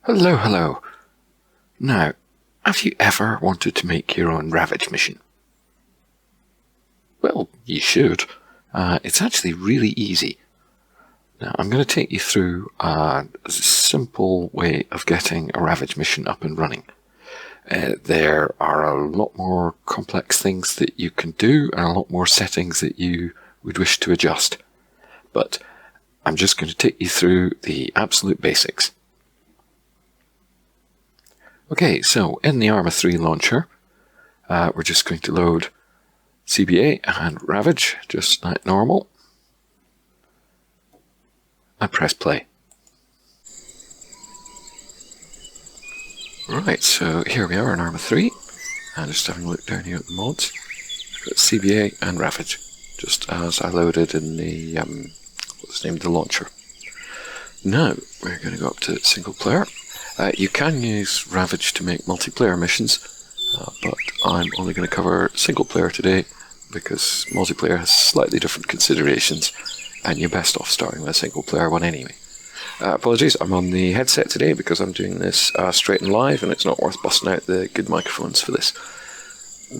Hello, hello. Now, have you ever wanted to make your own Ravage mission? Well, you should. It's actually really easy. Now, I'm going to take you through a simple way of getting a Ravage mission up and running. There are a lot more complex things that you can do and a lot more settings that you would wish to adjust. But I'm just going to take you through the absolute basics. Okay, so in the ArmA 3 launcher, we're just going to load CBA and Ravage, just like normal, and press play. Right, so here we are in ArmA 3, and just having a look down here at the mods. We've got CBA and Ravage, just as I loaded in the, what's the name of the launcher. Now, we're going to go up to single player. You can use Ravage to make multiplayer missions, but I'm only going to cover single player today because multiplayer has slightly different considerations and you're best off starting with a single player one anyway. Apologies, I'm on the headset today because I'm doing this straight and live and it's not worth busting out the good microphones for this.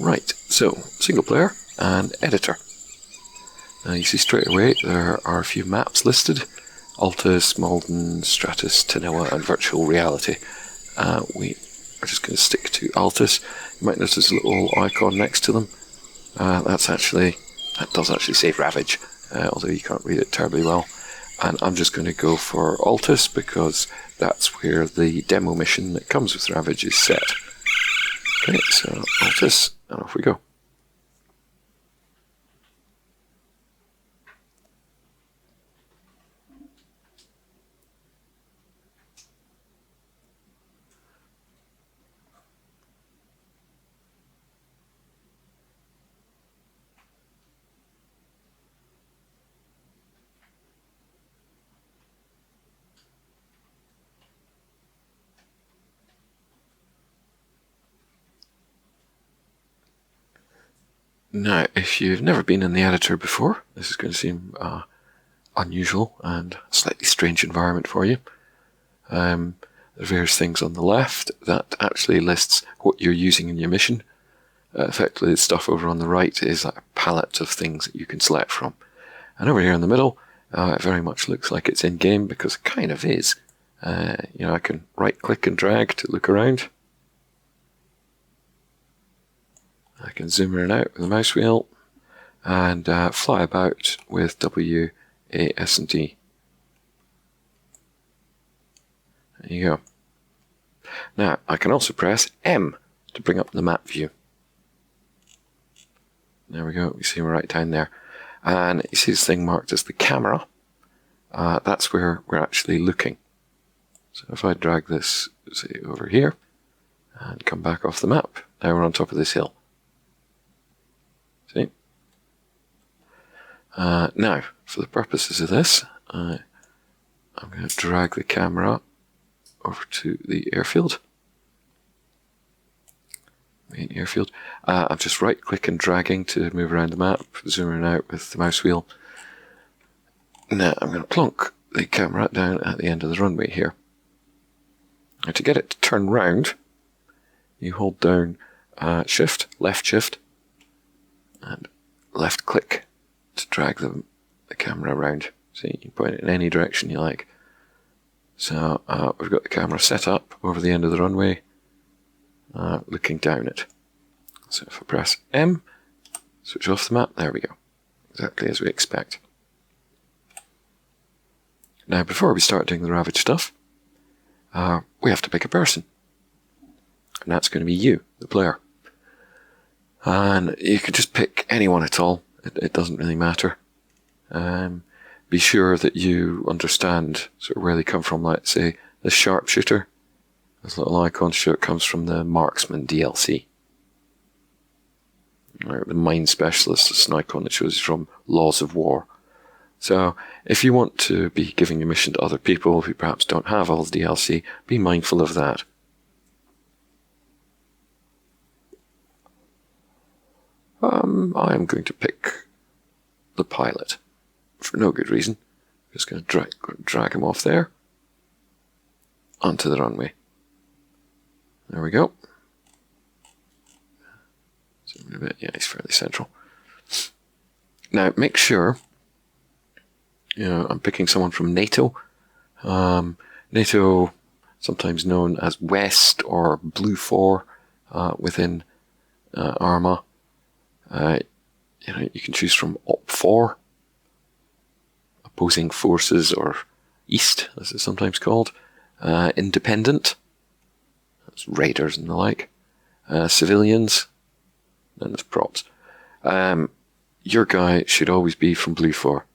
Right, so single player and editor. Now you see straight away there are a few maps listed. Altus, Malden, Stratus, Tanoa and Virtual Reality. We are just going to stick to Altus. You might notice a little icon next to them. That does actually say Ravage, although you can't read it terribly well. And I'm just going to go for Altus because that's where the demo mission that comes with Ravage is set. Okay, so Altus, and off we go. Now, if you've never been in the editor before, this is going to seem unusual and a slightly strange environment for you. There are various things on the left that actually lists what you're using in your mission. Effectively, the stuff over on the right is like a palette of things that you can select from. And over here in the middle, it very much looks like it's in-game because it kind of is. I can right-click and drag to look around. I can zoom in and out with the mouse wheel and fly about with W, A, S and D. There you go. Now I can also press M to bring up the map view. There we go, you see we're right down there. And you see this thing marked as the camera. That's where we're actually looking. So if I drag this, say, over here and come back off the map, now we're on top of this hill. See? Now, for the purposes of this, I'm going to drag the camera over to the airfield. Main airfield. I'm just right-click and dragging to move around the map, zooming out with the mouse wheel. Now I'm going to plonk the camera down at the end of the runway here. Now to get it to turn round, you hold down Shift, left Shift, and left click to drag the camera around. So you can point it in any direction you like. So we've got the camera set up over the end of the runway, looking down it. So if I press M, switch off the map, there we go. Exactly as we expect. Now before we start doing the Ravage stuff, we have to pick a person. And that's going to be you, the player. And you can just pick anyone at all. It doesn't really matter. Be sure that you understand sort of where they come from. Like, say, the sharpshooter. This little icon to show it comes from the Marksman DLC. Or the Mine Specialist is an icon that shows from Laws of War. So, if you want to be giving your mission to other people who perhaps don't have all the DLC, be mindful of that. I am going to pick the pilot for no good reason. I'm just going to drag him off there. onto the runway. There we go. Zoom in a bit. Yeah, he's fairly central. Now, make sure, I'm picking someone from NATO. NATO, sometimes known as West or Blue 4 within ArmA. You can choose from Op 4, opposing forces, or East, as it's sometimes called. Independent, that's raiders and the like. Civilians, and there's props. Your guy should always be from Blue 4,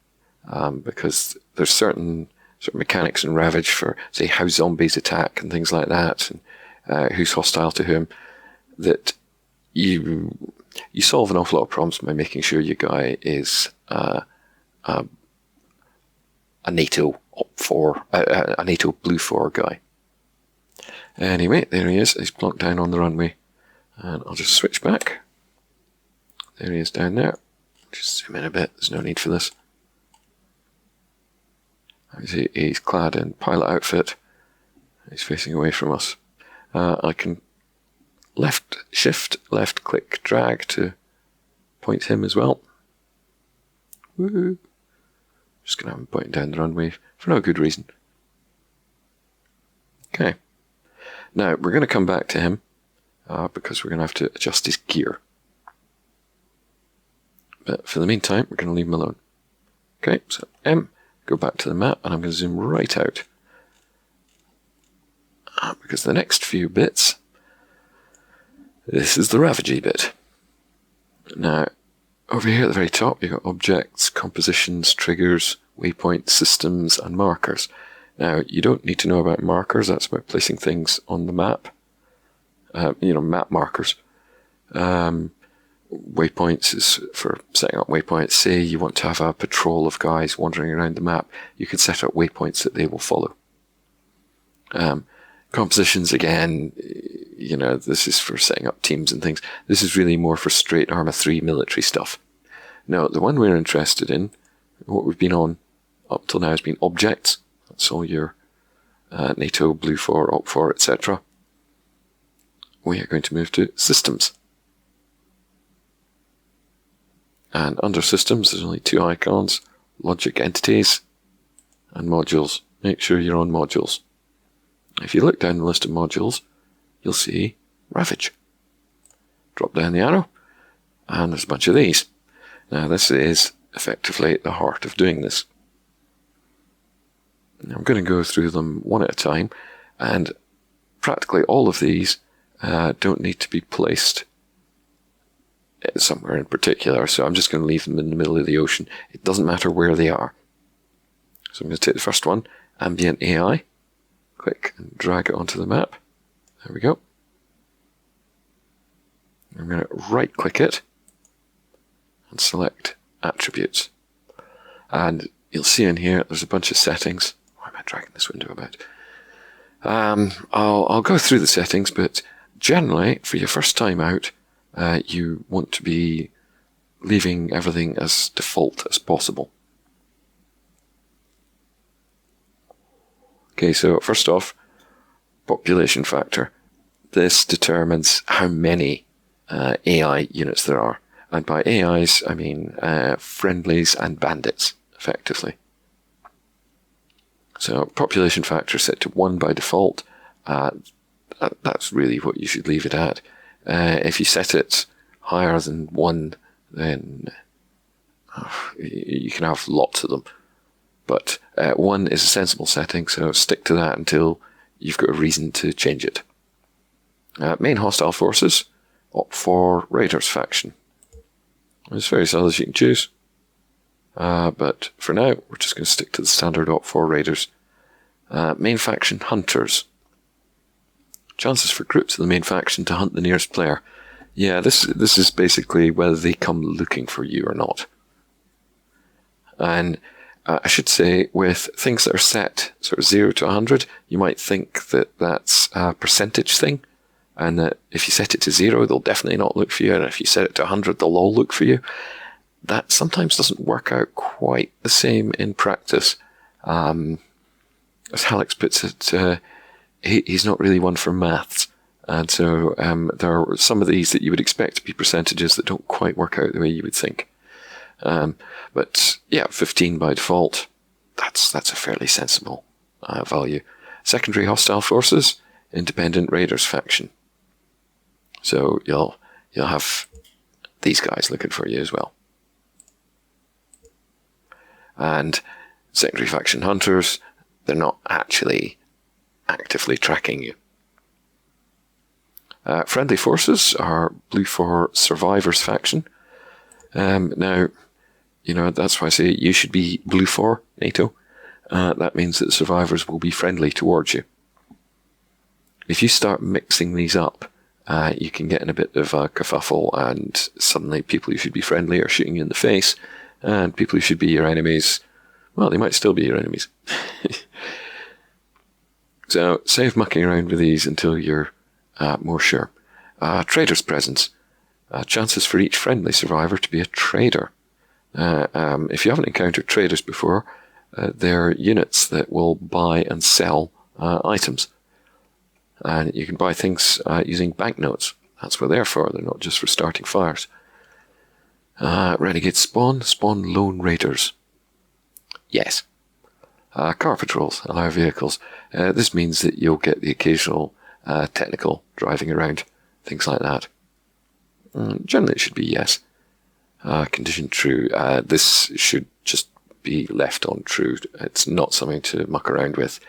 because there's certain mechanics in Ravage for, say, how zombies attack and things like that, and who's hostile to whom, that you solve an awful lot of problems by making sure your guy is a NATO Op 4, a NATO Blue 4 guy. Anyway, there he is. He's plonked down on the runway, and I'll just switch back. There he is down there. Just zoom in a bit. There's no need for this. He's clad in pilot outfit. He's facing away from us. I can shift, left click, drag to point him as well. Woohoo! Just going to have him pointing down the runway for no good reason. Okay. Now, we're going to come back to him because we're going to have to adjust his gear. But for the meantime, we're going to leave him alone. Okay, so M, go back to the map, and I'm going to zoom right out. Because the next few bits, this is the Ravagey bit. Now, over here at the very top, you've got objects, compositions, triggers, waypoints, systems, and markers. Now, you don't need to know about markers. That's about placing things on the map. Map markers. Waypoints is for setting up waypoints. Say you want to have a patrol of guys wandering around the map, you can set up waypoints that they will follow. Compositions, again, this is for setting up teams and things. This is really more for straight ArmA 3 military stuff. Now, the one we're interested in, what we've been on up till now has been objects. That's all your NATO, Blue 4, Op 4, etc. We are going to move to systems. And under systems, there's only two icons: logic entities and modules. Make sure you're on modules. If you look down the list of modules, you'll see Ravage. Drop down the arrow, and there's a bunch of these. Now, this is effectively the heart of doing this. Now, I'm going to go through them one at a time, and practically all of these don't need to be placed somewhere in particular, so I'm just going to leave them in the middle of the ocean. It doesn't matter where they are. So I'm going to take the first one, Ambient AI, click and drag it onto the map. There we go. I'm going to right click it and select Attributes. And you'll see in here there's a bunch of settings. Why am I dragging this window about? I'll go through the settings, but generally, for your first time out, you want to be leaving everything as default as possible. Okay, so first off, population factor. This determines how many AI units there are. And by AIs, I mean friendlies and bandits, effectively. So population factor set to 1 by default. That's really what you should leave it at. If you set it higher than 1, then you can have lots of them. But 1 is a sensible setting, so stick to that until you've got a reason to change it. Main hostile forces, Op 4 Raiders faction. There's various others you can choose. But for now, we're just going to stick to the standard Op 4 Raiders. Main faction Hunters. Chances for groups of the main faction to hunt the nearest player. Yeah, this is basically whether they come looking for you or not. And I should say, with things that are set sort of 0 to 100, you might think that that's a percentage thing, and that if you set it to 0, they'll definitely not look for you, and if you set it to 100, they'll all look for you. That sometimes doesn't work out quite the same in practice. As Alex puts it, he's not really one for maths. And so there are some of these that you would expect to be percentages that don't quite work out the way you would think. But yeah, 15 by default, that's a fairly sensible value. Secondary hostile forces, independent raiders faction. So you'll have these guys looking for you as well. And secondary faction hunters, they're not actually actively tracking you. Friendly forces are blue for survivors faction. Now, that's why I say you should be blue for NATO. That means that survivors will be friendly towards you. If you start mixing these up, you can get in a bit of a kerfuffle, and suddenly people who should be friendly are shooting you in the face, and people who should be your enemies, well, they might still be your enemies. So save mucking around with these until you're more sure. Trader's presence. Chances for each friendly survivor to be a trader. If you haven't encountered traders before, they're units that will buy and sell items. And you can buy things using banknotes. That's what they're for. They're not just for starting fires. Renegade spawn lone raiders. Yes. Car patrols allow vehicles. This means that you'll get the occasional technical driving around, things like that. Generally it should be yes. Condition true. This should just be left on true. It's not something to muck around with.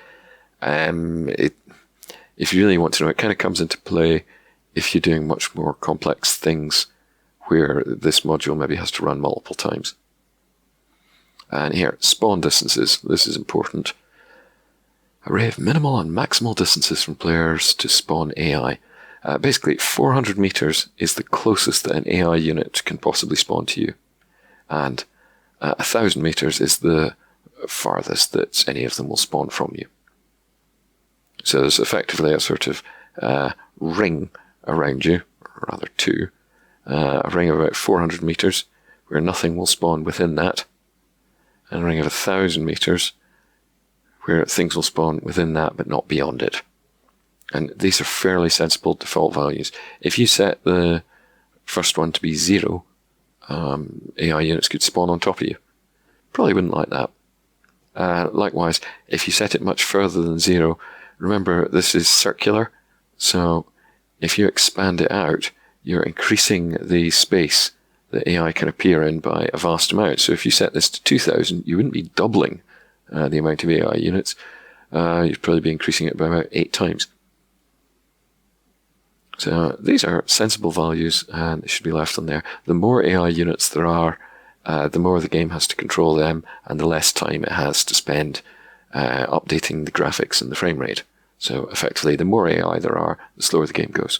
If you really want to know, it kind of comes into play if you're doing much more complex things where this module maybe has to run multiple times. And here, spawn distances. This is important. Array of minimal and maximal distances from players to spawn AI. Basically, 400 meters is the closest that an AI unit can possibly spawn to you. And 1,000 meters is the farthest that any of them will spawn from you. So there's effectively a sort of ring around you, or rather two, a ring of about 400 meters where nothing will spawn within that, and a ring of 1,000 meters where things will spawn within that but not beyond it. And these are fairly sensible default values. If you set the first one to be 0, AI units could spawn on top of you. Probably wouldn't like that. Likewise, if you set it much further than 0, remember this is circular, so if you expand it out, you're increasing the space that AI can appear in by a vast amount. So if you set this to 2,000, you wouldn't be doubling the amount of AI units. You'd probably be increasing it by about 8 times. So these are sensible values, and they should be left on there. The more AI units there are, the more the game has to control them, and the less time it has to spend updating the graphics and the frame rate. So effectively, the more AI there are, the slower the game goes.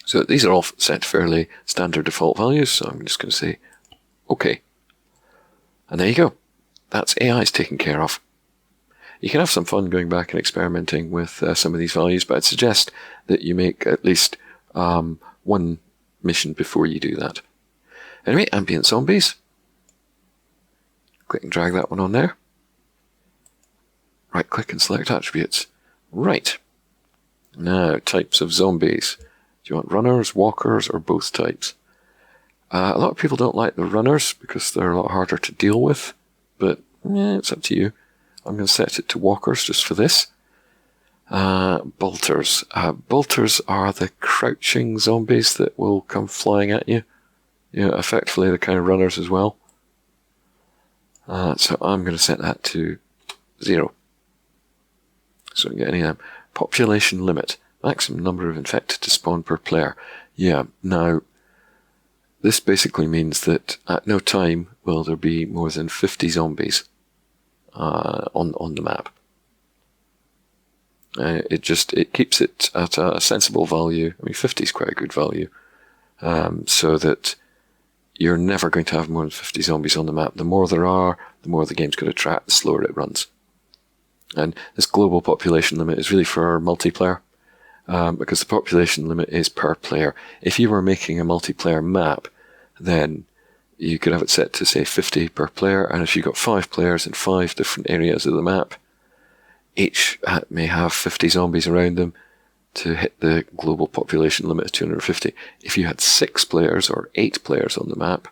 So these are all set fairly standard default values, so I'm just going to say OK. And there you go. That's AI's taken care of. You can have some fun going back and experimenting with some of these values, but I'd suggest that you make at least one mission before you do that. Anyway, ambient zombies. Click and drag that one on there. Right click and select attributes. Right. Now, types of zombies. Do you want runners, walkers, or both types? A lot of people don't like the runners because they're a lot harder to deal with, but it's up to you. I'm going to set it to walkers just for this. Bolters. Bolters are the crouching zombies that will come flying at you. Effectively the kind of runners as well. So I'm going to set that to 0. So we don't get any of them. Population limit. Maximum number of infected to spawn per player. Yeah, now, this basically means that at no time will there be more than 50 zombies on the map. It keeps it at a sensible value. I mean, 50 is quite a good value. So that you're never going to have more than 50 zombies on the map. The more there are, the more the game's going to track, the slower it runs. And this global population limit is really for multiplayer, because the population limit is per player. If you were making a multiplayer map, then you could have it set to, say, 50 per player, and if you've got 5 players in 5 different areas of the map, each may have 50 zombies around them to hit the global population limit of 250. If you had 6 players or 8 players on the map,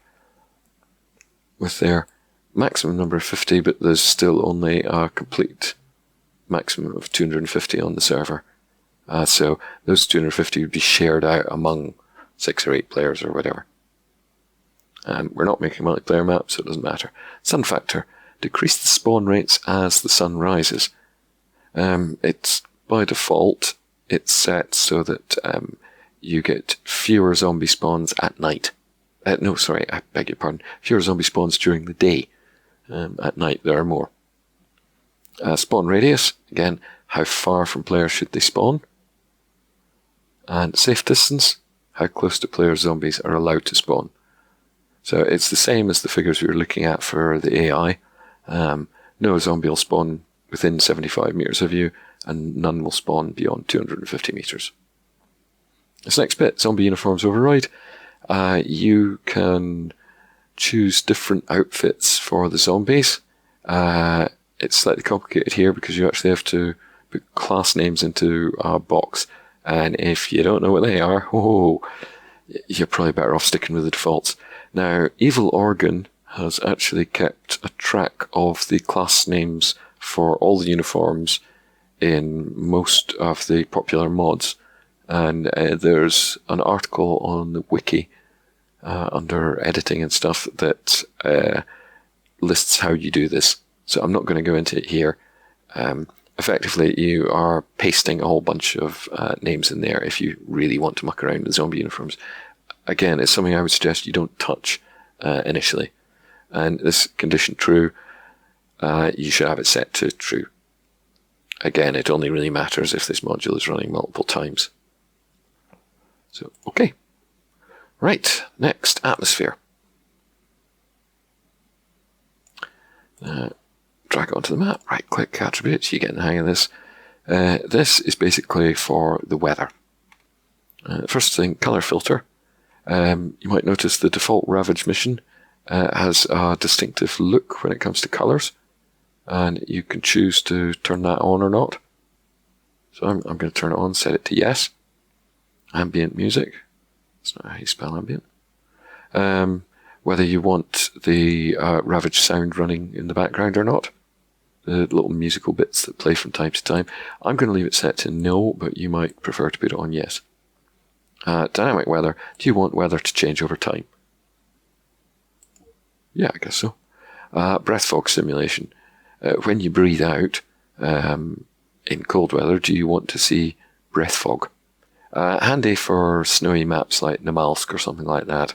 with their maximum number of 50, but there's still only a complete maximum of 250 on the server. So those 250 would be shared out among 6 or 8 players or whatever. And we're not making a multiplayer map, so it doesn't matter. Sun factor. Decrease the spawn rates as the sun rises. It's by default, it's set so that you get fewer zombie spawns at night. No, sorry, I beg your pardon. Fewer zombie spawns during the day. At night there are more. Spawn radius, again, how far from players should they spawn? And safe distance, how close to players zombies are allowed to spawn. So it's the same as the figures we were looking at for the AI. No zombie will spawn within 75 meters of you, and none will spawn beyond 250 meters. This next bit, zombie uniforms override. You can choose different outfits for the zombies. It's slightly complicated here because you actually have to put class names into a box, and if you don't know what they are, you're probably better off sticking with the defaults. Now, Evil Organ has actually kept a track of the class names for all the uniforms in most of the popular mods, and there's an article on the wiki under editing and stuff that lists how you do this. So I'm not going to go into it here. Effectively, you are pasting a whole bunch of names in there if you really want to muck around with zombie uniforms. Again, it's something I would suggest you don't touch initially. And this condition true, you should have it set to true. Again, it only really matters if this module is running multiple times. So, okay. Right, next, atmosphere. Drag it onto the map, right-click attributes, you get the hang of this. This is basically for the weather. First thing, color filter. You might notice the default Ravage mission has a distinctive look when it comes to colors, and you can choose to turn that on or not. So I'm going to turn it on, set it to yes. Ambient music. That's not how you spell ambient. Whether you want the Ravage sound running in the background or not. The little musical bits that play from time to time. I'm going to leave it set to no, but you might prefer to put it on yes. Dynamic weather. Do you want weather to change over time? Yeah, I guess so. Breath fog simulation. When you breathe out in cold weather, do you want to see breath fog? Handy for snowy maps like Namalsk or something like that,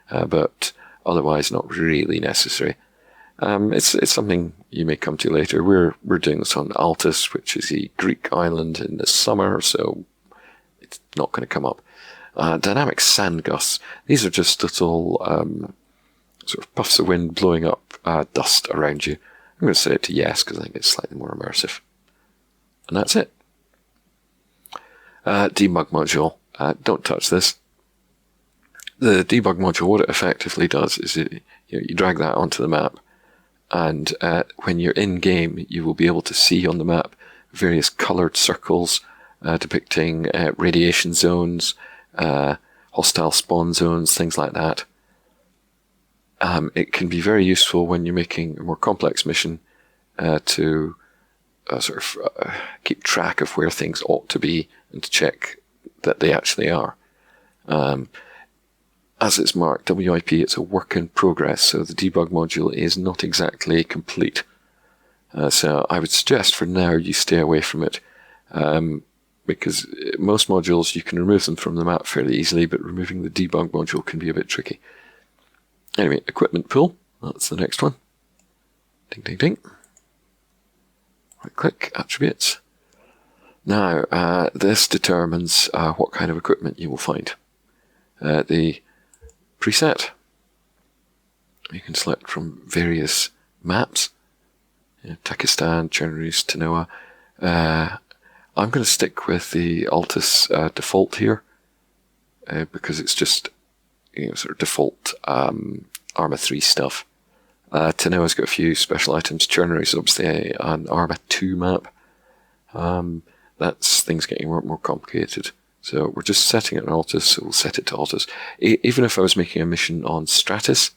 but otherwise not really necessary. It's something you may come to later. We're doing this on Altus, which is a Greek island in the summer, so it's not going to come up. Dynamic sand gusts. These are just little sort of puffs of wind blowing up dust around you. I'm going to set it to yes because I think it's slightly more immersive. And that's it. Debug module. Don't touch this. The debug module, what it effectively does is you drag that onto the map, and when you're in game, you will be able to see on the map various coloured circles depicting radiation zones, hostile spawn zones, things like that. It can be very useful when you're making a more complex mission to sort of keep track of where things ought to be and to check that they actually are. As it's marked WIP, it's a work in progress, so the debug module is not exactly complete. So I would suggest for now you stay away from it, because most modules you can remove them from the map fairly easily, but removing the debug module can be a bit tricky. Anyway, equipment pool, that's the next one. Ding, ding, ding. Right click, attributes. Now, this determines what kind of equipment you will find. The preset, you can select from various maps. Takistan, Chernobyl, Tanoa. I'm going to stick with the Altus default here, because it's just sort of default ArmA 3 stuff. Tanoa's got a few special items. Chernobyl is obviously an ArmA 2 map. that's things getting more complicated. So we're just setting it on Altus, so we'll set it to Altus. Even if I was making a mission on Stratus,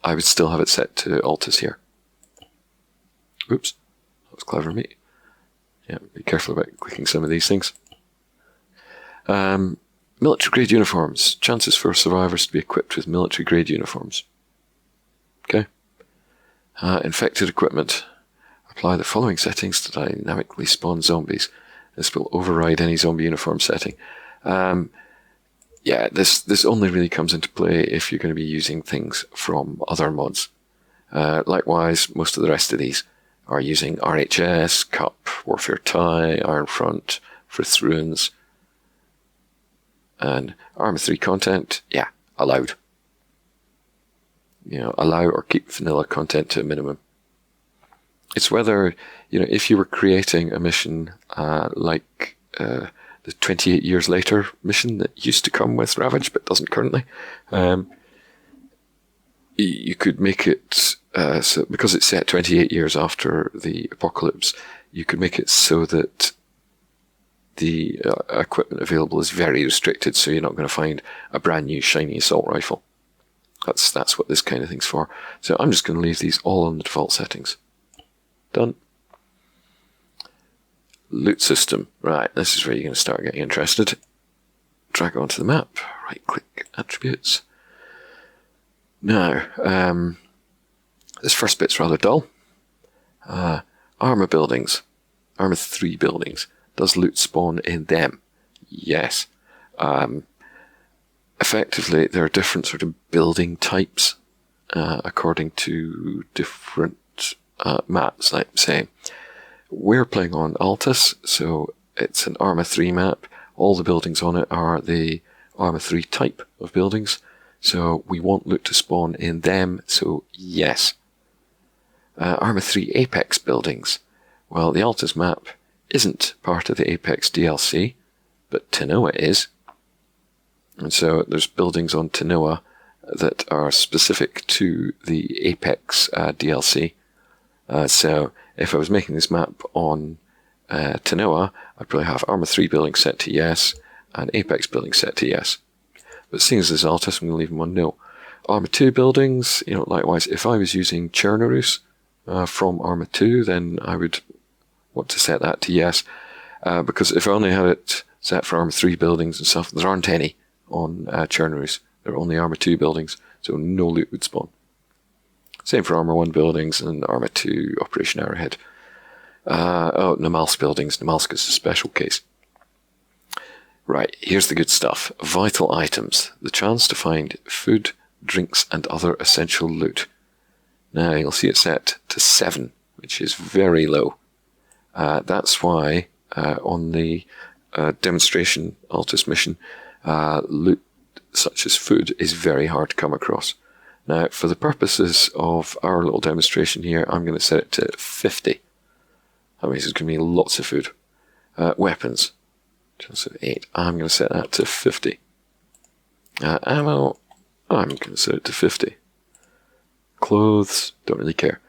I would still have it set to Altus here. Oops, that was clever of me. Yeah, be careful about clicking some of these things. Military grade uniforms. Chances for survivors to be equipped with military grade uniforms. Okay. Infected equipment. Apply the following settings to dynamically spawn zombies. This will override any zombie uniform setting. Yeah, this only really comes into play if you're going to be using things from other mods. Likewise, most of the rest of these are using RHS, Cup, Warfare Tie, Ironfront, Frith Ruins, and ArmA 3 content, yeah, allowed. You know, allow or keep vanilla content to a minimum. It's whether, you know, if you were creating a mission like the 28 years later mission that used to come with Ravage but doesn't currently, you could make it, so because it's set 28 years after the apocalypse, you could make it so that the equipment available is very restricted, so you're not going to find a brand new shiny assault rifle. That's what this kind of thing's for. So I'm just going to leave these all on the default settings. Done. Loot system. Right, this is where you're going to start getting interested. Drag onto the map, right click, attributes. Now, this first bit's rather dull. ArmA buildings. ArmA 3 buildings. Does loot spawn in them? Yes. Effectively, there are different sort of building types according to different maps. Like, say, we're playing on Altus, so it's an ArmA 3 map. All the buildings on it are the ArmA 3 type of buildings, so we want loot to spawn in them, so yes. ArmA 3 Apex buildings. Well, the Altus map isn't part of the Apex DLC, but Tanoa is. And so there's buildings on Tanoa that are specific to the Apex DLC. So if I was making this map on Tanoa, I'd probably have ArmA 3 buildings set to yes, and Apex buildings set to yes. But seeing as this is Altus, I'm going to leave them on no. ArmA 2 buildings, you know, likewise, if I was using Chernarus from ArmA 2, then I would want to set that to yes, because if I only had it set for ArmA 3 buildings and stuff, there aren't any on Chernarus. There are only ArmA 2 buildings, so no loot would spawn. Same for ArmA 1 buildings and ArmA 2 Operation Arrowhead. Namalsk buildings. Namalsk is a special case. Right, here's the good stuff. Vital items. The chance to find food, drinks, and other essential loot. Now, you'll see it set to 7, which is very low. That's why on the demonstration Altus mission, loot such as food is very hard to come across. Now, for the purposes of our little demonstration here, I'm going to set it to 50. That means there's going to be lots of food. Weapons, chance of 8. I'm going to set that to 50. Ammo, I'm going to set it to 50. Clothes, don't really care.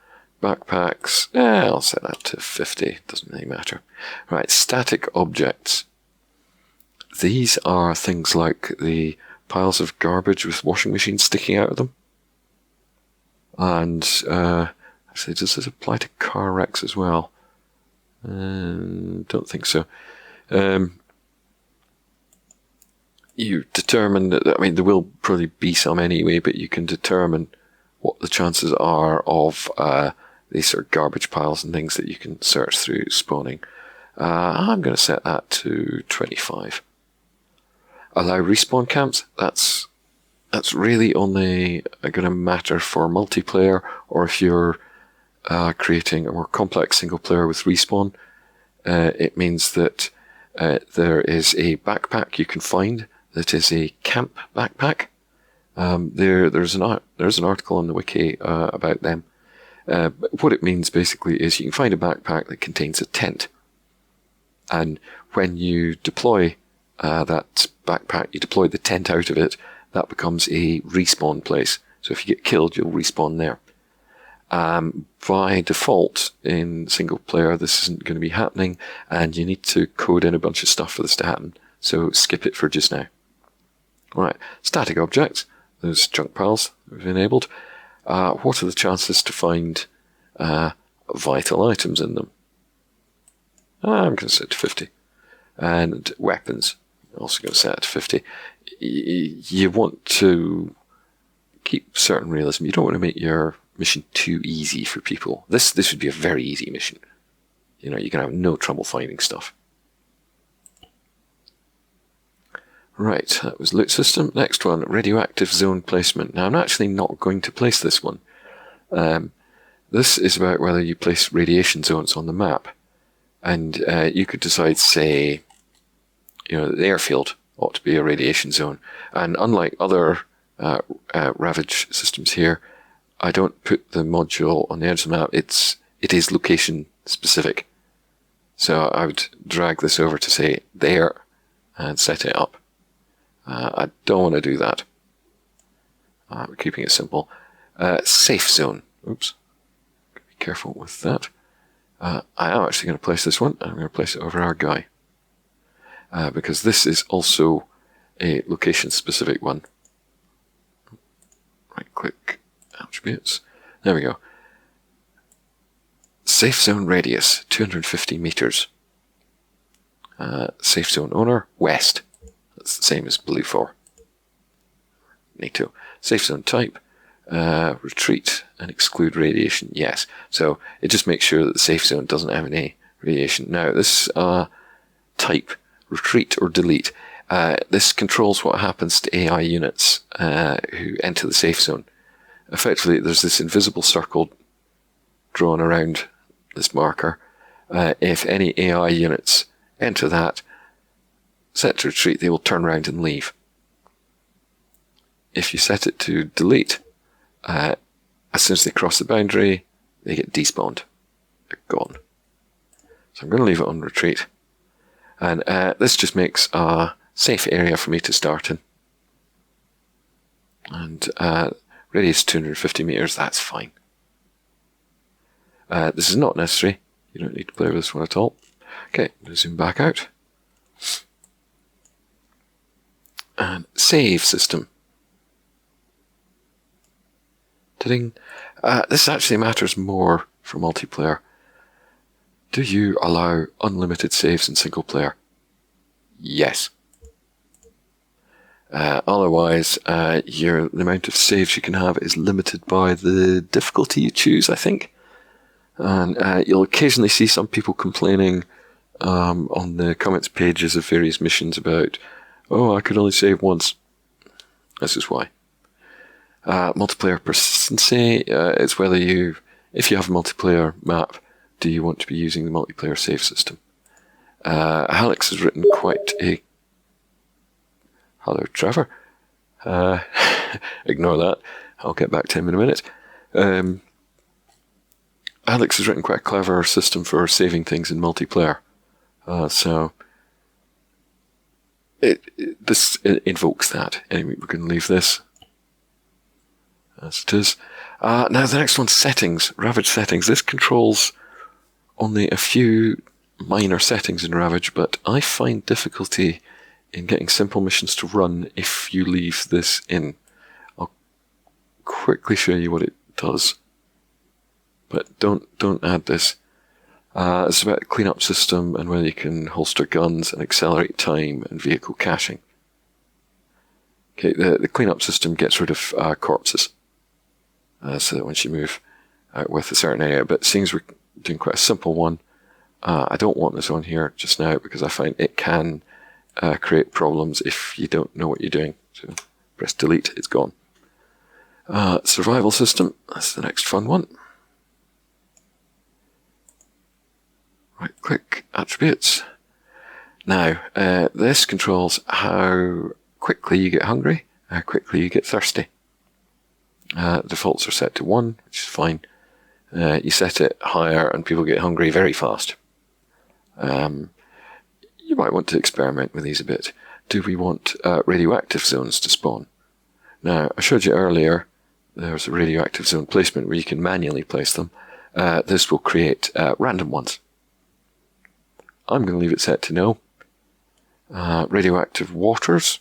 Backpacks, I'll set that to 50. Doesn't really matter. Right, static objects. These are things like the piles of garbage with washing machines sticking out of them. And actually, does this apply to car wrecks as well? Don't think so. You determine that, I mean, there will probably be some anyway, but you can determine what the chances are of these sort of garbage piles and things that you can search through spawning. I'm going to set that to 25. Allow respawn camps. That's really only going to matter for multiplayer, or if you're creating a more complex single player with respawn. It means that there is a backpack you can find that is a camp backpack. There's an article on the wiki about them. But what it means basically is you can find a backpack that contains a tent, and when you deploy that backpack, you deploy the tent out of it. That becomes a respawn place. So if you get killed, you'll respawn there. By default, in single player, this isn't going to be happening, and you need to code in a bunch of stuff for this to happen. So skip it for just now. Right, static objects, those junk piles we've enabled. What are the chances to find vital items in them? I'm going to set it to 50. And weapons, also going to set it to 50. You want to keep certain realism. You don't want to make your mission too easy for people. This would be a very easy mission. You know, you're going to have no trouble finding stuff. Right, that was loot system. Next one, radioactive zone placement. Now, I'm actually not going to place this one. This is about whether you place radiation zones on the map. And you could decide, say, you know, the airfield ought to be a radiation zone. And unlike other Ravage systems here, I don't put the module on the edge of the map. It is location specific. So I would drag this over to, say, there and set it up. I don't want to do that. We're keeping it simple. Safe zone. Oops. Be careful with that. I am actually going to place this one. I'm going to place it over our guy. Because this is also a location-specific one. Right-click, attributes. There we go. Safe zone radius, 250 meters. Safe zone owner, west. That's the same as blue 4. NATO. Safe zone type, retreat and exclude radiation, yes. So it just makes sure that the safe zone doesn't have any radiation. Now this type, retreat or delete, this controls what happens to AI units who enter the safe zone. Effectively, there's this invisible circle drawn around this marker. If any AI units enter that, set to retreat, they will turn around and leave. If you set it to delete, as soon as they cross the boundary, they get despawned. They're gone. So I'm going to leave it on retreat. And this just makes a safe area for me to start in. And radius 250 meters, that's fine. This is not necessary. You don't need to play with this one at all. Okay, I'm going to zoom back out. And save system. This actually matters more for multiplayer. Do you allow unlimited saves in single player? Yes. Otherwise, the amount of saves you can have is limited by the difficulty you choose, I think. And you'll occasionally see some people complaining on the comments pages of various missions about, oh, I could only save once. This is why. Multiplayer persistency is whether if you have a multiplayer map, do you want to be using the multiplayer save system? Alex has written quite a... Hello, Trevor. Ignore that. I'll get back to him in a minute. Alex has written quite a clever system for saving things in multiplayer. So this invokes that. Anyway, we're going to leave this as it is. Now the next one, settings. Ravage settings. This controls only a few minor settings in Ravage, but I find difficulty in getting simple missions to run if you leave this in. I'll quickly show you what it does, but don't add this. It's about the cleanup system and whether you can holster guns and accelerate time and vehicle caching. Okay, the cleanup system gets rid of corpses, so that once you move out with a certain area, but seeing as we're doing quite a simple one, I don't want this on here just now because I find it can create problems if you don't know what you're doing. So press delete, it's gone. Survival system, that's the next fun one. Right click, attributes. Now, this controls how quickly you get hungry, how quickly you get thirsty. Defaults are set to 1, which is fine. You set it higher and people get hungry very fast. You might want to experiment with these a bit. Do we want radioactive zones to spawn? Now, I showed you earlier there's a radioactive zone placement where you can manually place them. This will create random ones. I'm going to leave it set to no. Radioactive waters.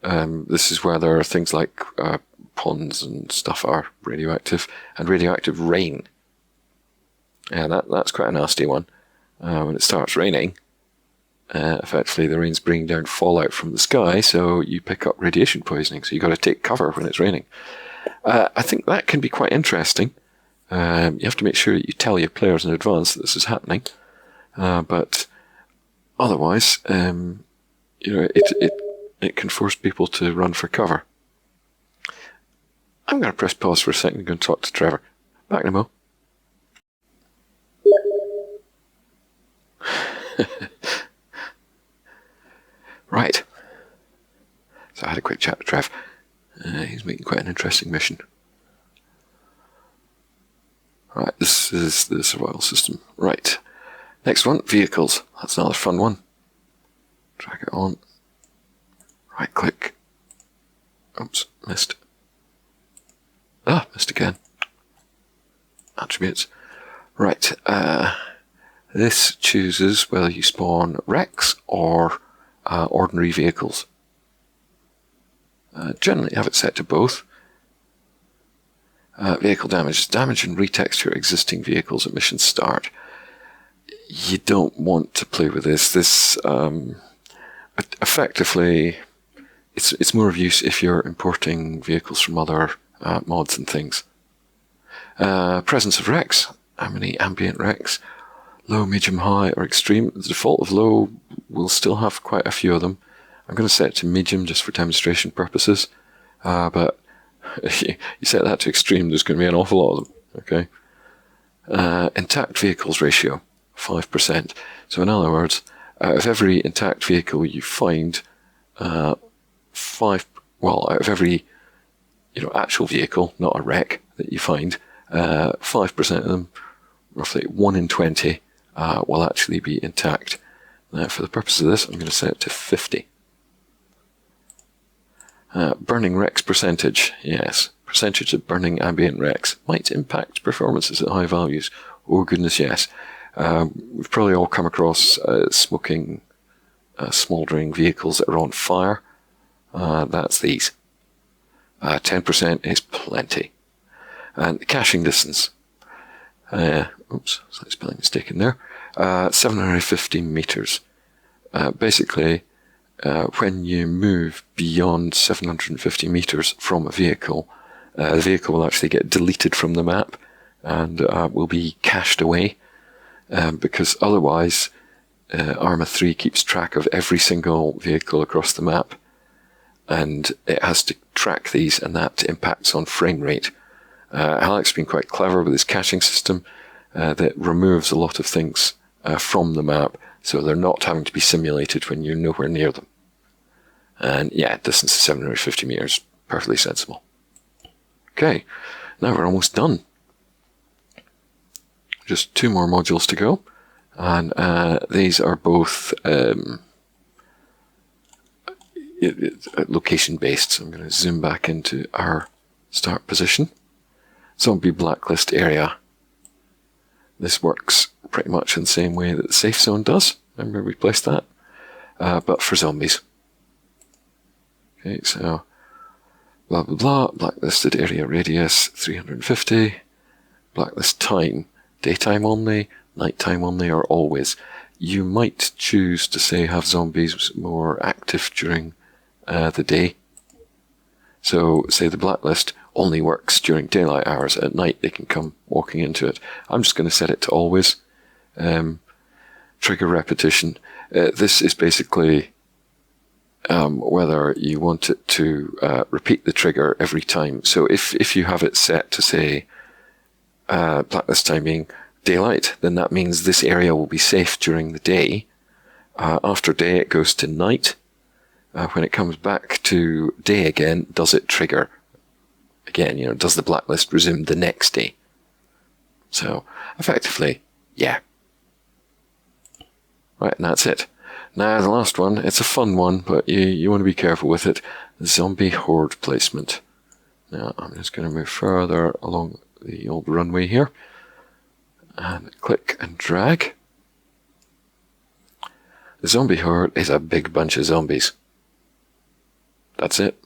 This is where there are things like ponds and stuff are radioactive, and radioactive rain. Yeah, that's quite a nasty one. When it starts raining, effectively the rain's bringing down fallout from the sky, so you pick up radiation poisoning, so you've got to take cover when it's raining. I think that can be quite interesting. You have to make sure that you tell your players in advance that this is happening, but otherwise, it can force people to run for cover. I'm going to press pause for a second and go and talk to Trevor. Back in a mo. Right. So I had a quick chat with Trev. He's making quite an interesting mission. Right, this is the survival system. Right. Next one, vehicles. That's another fun one. Drag it on. Right click. Oops, missed. Missed again. Attributes. Right, this chooses whether you spawn wrecks or ordinary vehicles. Generally have it set to both. Vehicle damage. Damage and retexture existing vehicles at mission start. You don't want to play with this. This effectively, it's more of use if you're importing vehicles from other mods and things. Presence of wrecks. How many ambient wrecks? Low, medium, high, or extreme. The default of low will still have quite a few of them. I'm going to set it to medium just for demonstration purposes. But you set that to extreme, there's going to be an awful lot of them. Okay. Intact vehicles ratio, 5%. So in other words, out of every intact vehicle you find, out of every actual vehicle, not a wreck, that you find, 5% of them, roughly 1 in 20, will actually be intact. Now, for the purpose of this, I'm going to set it to 50. Burning wrecks percentage, yes. Percentage of burning ambient wrecks might impact performances at high values. Oh goodness, yes. We've probably all come across smoking, smouldering vehicles that are on fire. That's these. 10% is plenty. And the caching distance. Oops, slight spelling mistake in there. 750 meters. Basically, when you move beyond 750 meters from a vehicle, the vehicle will actually get deleted from the map and will be cached away, because otherwise ArmA 3 keeps track of every single vehicle across the map, and it has to track these, and that impacts on frame rate. Halec's been quite clever with his caching system that removes a lot of things from the map, so they're not having to be simulated when you're nowhere near them. And yeah, distance of 750 meters, perfectly sensible. Okay, now we're almost done. Just 2 more modules to go, and these are both location based. So I'm going to zoom back into our start position. Zombie blacklist area. This works pretty much in the same way that the safe zone does. Remember we placed that, but for zombies. Okay, so blah blah blah. Blacklisted area radius 350. Blacklist time, daytime only, nighttime only, or always. You might choose to say have zombies more active during the day. So say the blacklist only works during daylight hours. At night they can come walking into it. I'm just going to set it to always. Trigger repetition. This is basically whether you want it to repeat the trigger every time. So if you have it set to say blacklist timing daylight, then that means this area will be safe during the day. After day it goes to night. When it comes back to day again, does it trigger again? Does the blacklist resume the next day? So effectively, yeah. Right, and that's it. Now the last one, it's a fun one, but you want to be careful with it. Zombie horde placement. Now I'm just going to move further along the old runway here and click and drag. The zombie horde is a big bunch of zombies. That's it.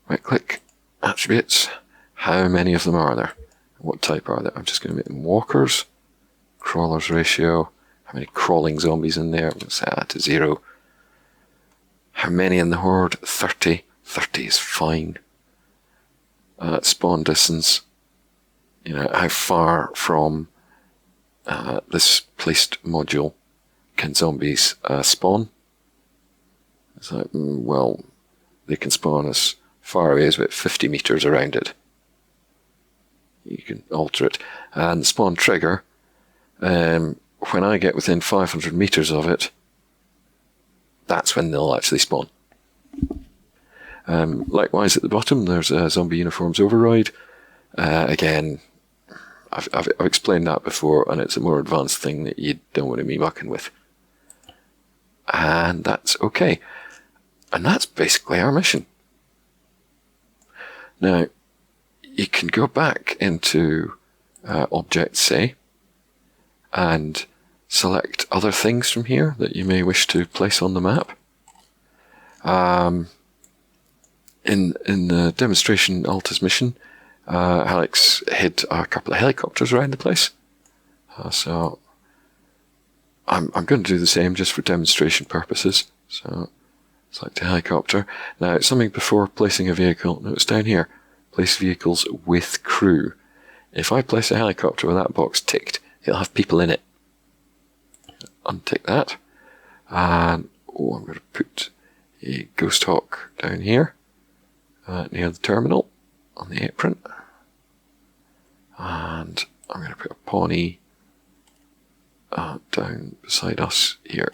Right click, attributes. How many of them are there? What type are there? I'm just going to make them walkers. Crawlers ratio. How many crawling zombies in there? I'm going to set that to 0. How many in the horde? 30. 30 is fine. Spawn distance. You know, how far from this placed module can zombies spawn? It's like, well, they can spawn as far away as about 50 meters around it. You can alter it. And the spawn trigger, when I get within 500 meters of it, that's when they'll actually spawn. Likewise at the bottom there's a zombie uniforms override. Again, I've explained that before, and it's a more advanced thing that you don't want to be mucking with. And that's okay. And that's basically our mission. Now, you can go back into Objects, say, and select other things from here that you may wish to place on the map. In the demonstration Alta's mission, Alex hid a couple of helicopters around the place. So I'm going to do the same just for demonstration purposes. So select a helicopter. Now, something before placing a vehicle. Notice down here, place vehicles with crew. If I place a helicopter with that box ticked, it'll have people in it. Untick that. And I'm going to put a Ghost Hawk down here, near the terminal, on the apron. And I'm going to put a Pawnee down beside us here.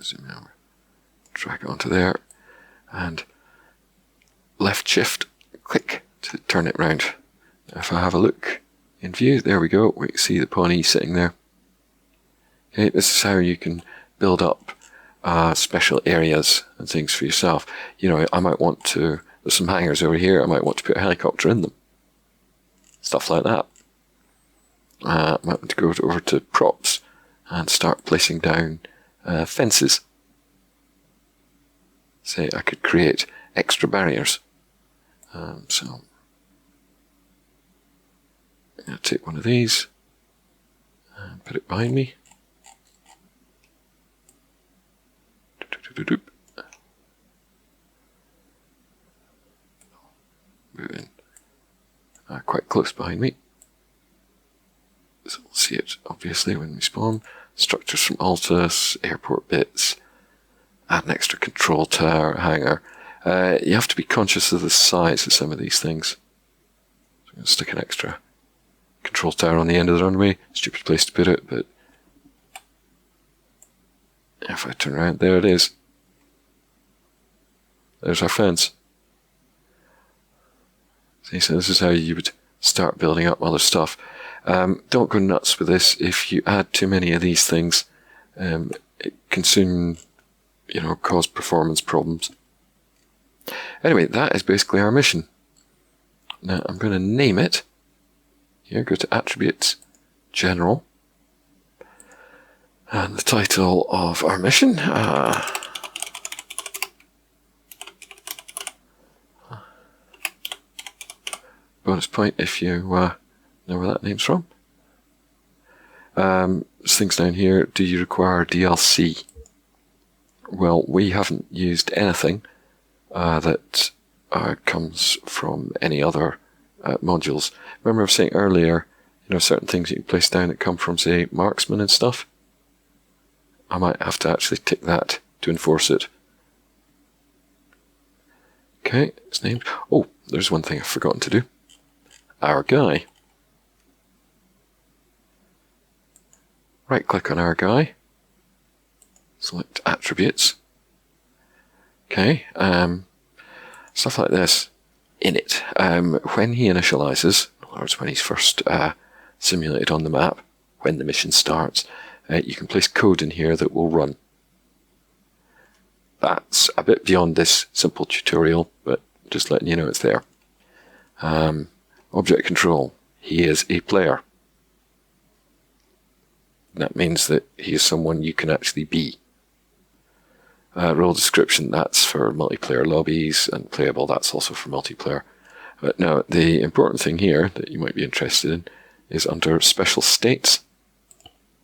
Zoom over, drag it onto there, and left shift, click to turn it round. If I have a look in view, there we go, we can see the Pawnee sitting there. Okay, this is how you can build up special areas and things for yourself. You know, I might want to, there's some hangars over here, I might want to put a helicopter in them. Stuff like that. I might want to go over to props and start placing down fences. Say I could create extra barriers. So I'm going to take one of these and put it behind me. Moving quite close behind me. So we'll see it obviously when we spawn. Structures from Altus, airport bits, add an extra control tower, hangar. You have to be conscious of the size of some of these things. So I'm going to stick an extra control tower on the end of the runway. Stupid place to put it, but if I turn around, there it is. There's our fence. See, so this is how you would start building up other stuff. Don't go nuts with this. If you add too many of these things, it can soon, cause performance problems. Anyway, that is basically our mission. Now I'm going to name it. Here, go to Attributes, General, and the title of our mission. Bonus point if you know where that name's from. There's things down here. Do you require DLC? Well, we haven't used anything that comes from any other modules. Remember I was saying earlier, certain things you can place down that come from, say, marksman and stuff? I might have to actually tick that to enforce it. Okay, it's named. Oh, there's one thing I've forgotten to do. Our guy. Right click on our guy. Select attributes. Okay, stuff like this. In it, when he initializes, in other words, when he's first simulated on the map, when the mission starts, you can place code in here that will run. That's a bit beyond this simple tutorial, but just letting you know it's there. Object control. He is a player. That means that he is someone you can actually be. Role description, that's for multiplayer lobbies, and playable, that's also for multiplayer. But now, the important thing here that you might be interested in is under special states.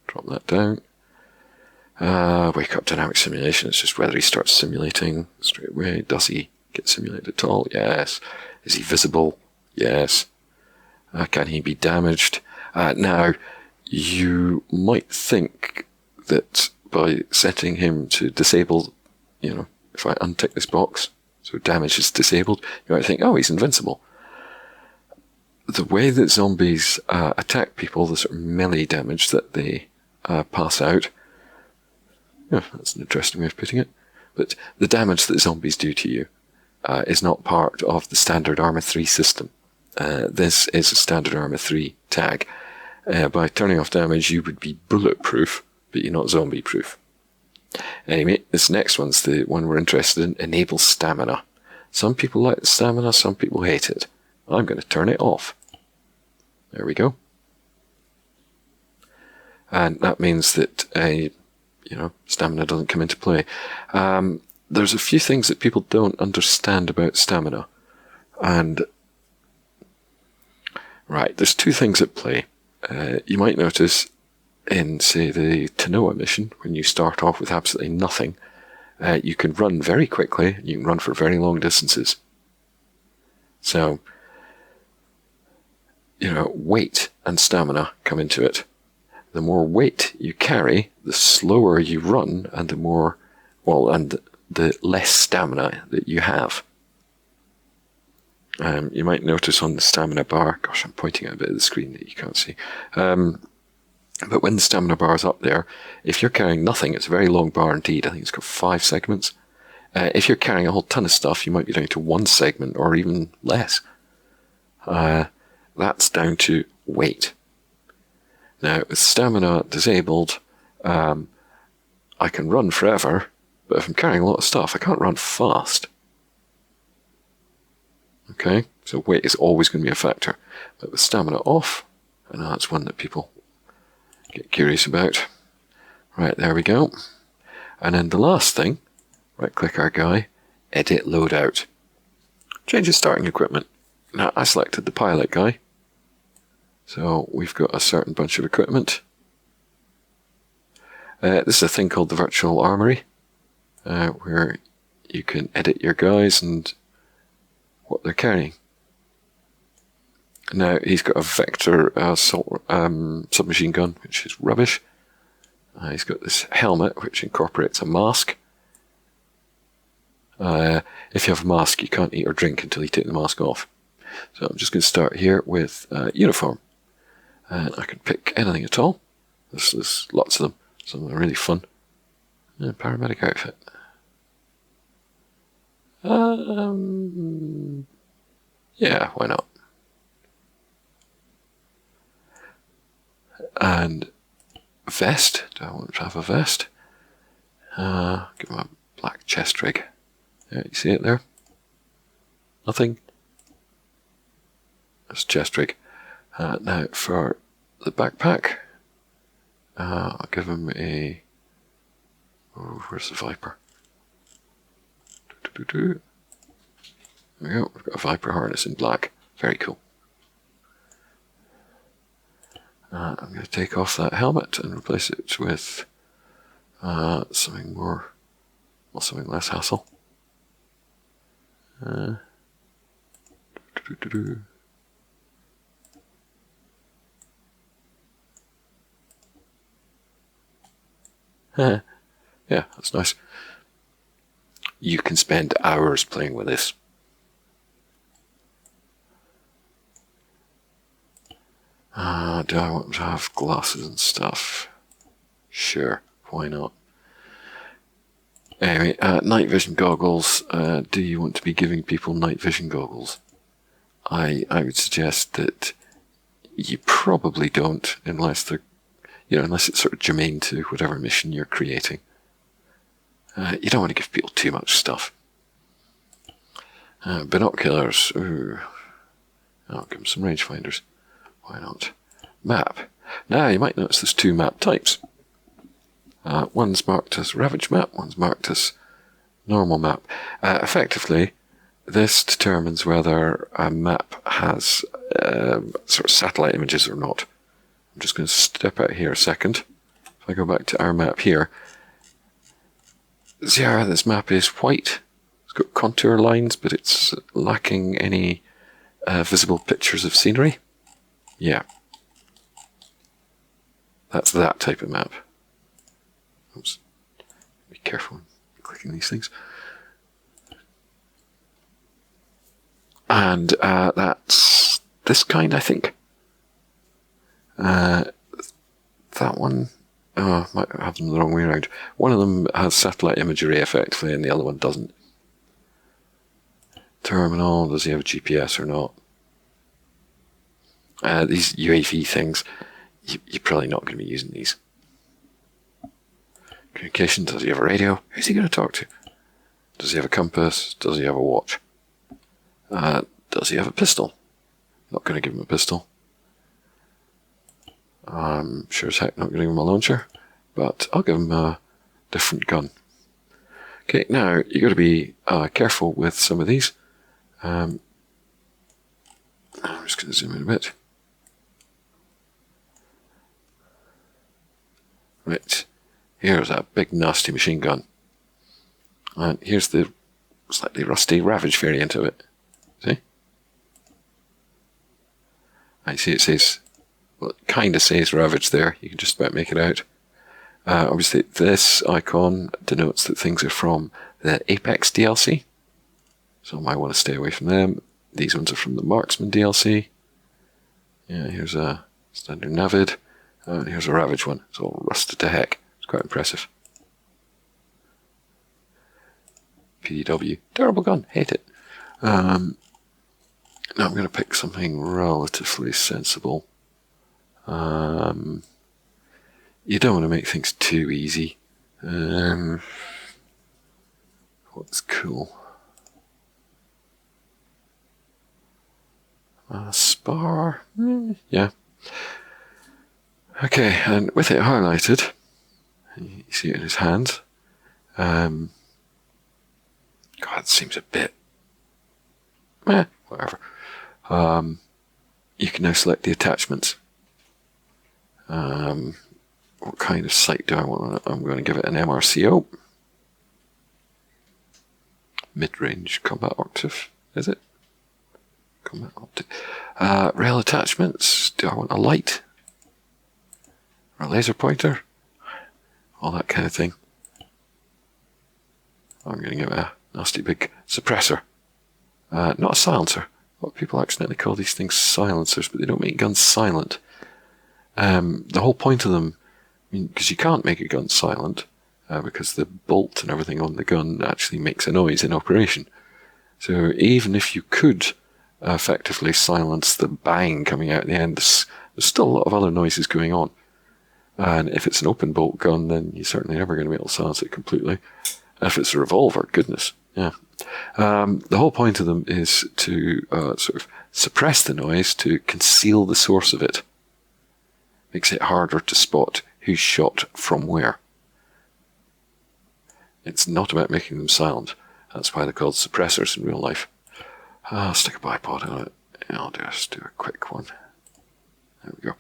Drop that down. Wake up dynamic simulation, it's just whether he starts simulating straight away. Does he get simulated at all? Yes. Is he visible? Yes. Can he be damaged? Now, you might think that by setting him to disabled, you know, if I untick this box, so damage is disabled, you might think, oh, he's invincible. The way that zombies attack people, the sort of melee damage that they pass out, yeah, that's an interesting way of putting it, but the damage that zombies do to you is not part of the standard ArmA 3 system. This is a standard ArmA 3 tag. By turning off damage, you would be bulletproof, but you're not zombie-proof. Anyway, this next one's the one we're interested in, enable stamina. Some people like the stamina, some people hate it. I'm going to turn it off. There we go. And that means that, stamina doesn't come into play. There's a few things that people don't understand about stamina. And, right, there's two things at play. You might notice in, say, the Tanoa mission, when you start off with absolutely nothing, you can run very quickly, you can run for very long distances. So, weight and stamina come into it. The more weight you carry, the slower you run, and the less stamina that you have. You might notice on the stamina bar, gosh, I'm pointing at a bit of the screen that you can't see. But when the stamina bar is up there, if you're carrying nothing, it's a very long bar indeed. I think it's got 5 segments. If you're carrying a whole ton of stuff, you might be down to 1 segment or even less. That's down to weight. Now, with stamina disabled, I can run forever, but if I'm carrying a lot of stuff, I can't run fast. Okay, so weight is always going to be a factor. But with stamina off, I know that's one that people get curious about. Right, there we go. And then the last thing, right-click our guy, edit loadout. Change his starting equipment. Now, I selected the pilot guy. So we've got a certain bunch of equipment. This is a thing called the virtual armory, where you can edit your guys and what they're carrying. Now, he's got a vector submachine gun, which is rubbish. He's got this helmet, which incorporates a mask. If you have a mask, you can't eat or drink until you take the mask off. So I'm just going to start here with uniform. And I can pick anything at all. There's lots of them. Some of them are really fun. Paramedic outfit. Yeah, why not? And vest. Do I want to have a vest? Give him a black chest rig. Yeah, you see it there? Nothing. That's chest rig. Now for the backpack, I'll give him a. Oh, where's the Viper? There we go. We've got a Viper harness in black. Very cool. I'm going to take off that helmet and replace it with something more, well, something less hassle. Yeah, that's nice. You can spend hours playing with this. Do I want to have glasses and stuff? Sure, why not? Anyway, night vision goggles. Do you want to be giving people night vision goggles? I would suggest that you probably don't, unless they're, unless it's sort of germane to whatever mission you're creating. You don't want to give people too much stuff. Binoculars. Ooh. I'll give them some rangefinders. Why not? Map. Now you might notice there's two map types. One's marked as Ravage map, one's marked as normal map. Effectively, this determines whether a map has sort of satellite images or not. I'm just going to step out here a second. If I go back to our map here, see how this map is white? It's got contour lines, but it's lacking any visible pictures of scenery. Yeah. That's that type of map. Oops. Be careful when clicking these things. And that's this kind, I think. That one, I might have them the wrong way around. One of them has satellite imagery effectively, and the other one doesn't. Terminal, does he have a GPS or not? These UAV things, you're probably not going to be using these. Communication, does he have a radio? Who's he going to talk to? Does he have a compass? Does he have a watch? Does he have a pistol? Not going to give him a pistol. I'm sure as heck not going to give him a launcher, but I'll give him a different gun. Okay, now you've got to be careful with some of these. I'm just going to zoom in a bit. Right, here's that big nasty machine gun. And here's the slightly rusty Ravage variant of it. See? I see it says, well, it kind of says Ravage there. You can just about make it out. Obviously, this icon denotes that things are from the Apex DLC. So I might want to stay away from them. These ones are from the Marksman DLC. Yeah, here's a standard Navid. Here's a Ravage one. It's all rusted to heck. It's quite impressive. PDW. Terrible gun. Hate it. Now I'm going to pick something relatively sensible. You don't want to make things too easy. What's cool? Spar. Yeah. Okay, and with it highlighted, you see it in his hand. God, it seems a bit. Whatever. You can now select the attachments. What kind of sight do I want? I'm going to give it an MRCO. Mid-range combat octave, is it? Combat optic. Rail attachments. Do I want a light? Or a laser pointer? All that kind of thing. I'm going to give it a nasty big suppressor. Not a silencer. A lot of people accidentally call these things silencers, but they don't make guns silent. The whole point of them, because you can't make a gun silent, because the bolt and everything on the gun actually makes a noise in operation. So even if you could effectively silence the bang coming out at the end, there's still a lot of other noises going on. And if it's an open bolt gun, then you're certainly never going to be able to silence it completely. If it's a revolver, goodness, yeah. The whole point of them is to sort of suppress the noise, to conceal the source of it. Makes it harder to spot who's shot from where. It's not about making them silent. That's why they're called suppressors in real life. I'll stick a bipod on it. I'll just do a quick one. There we go.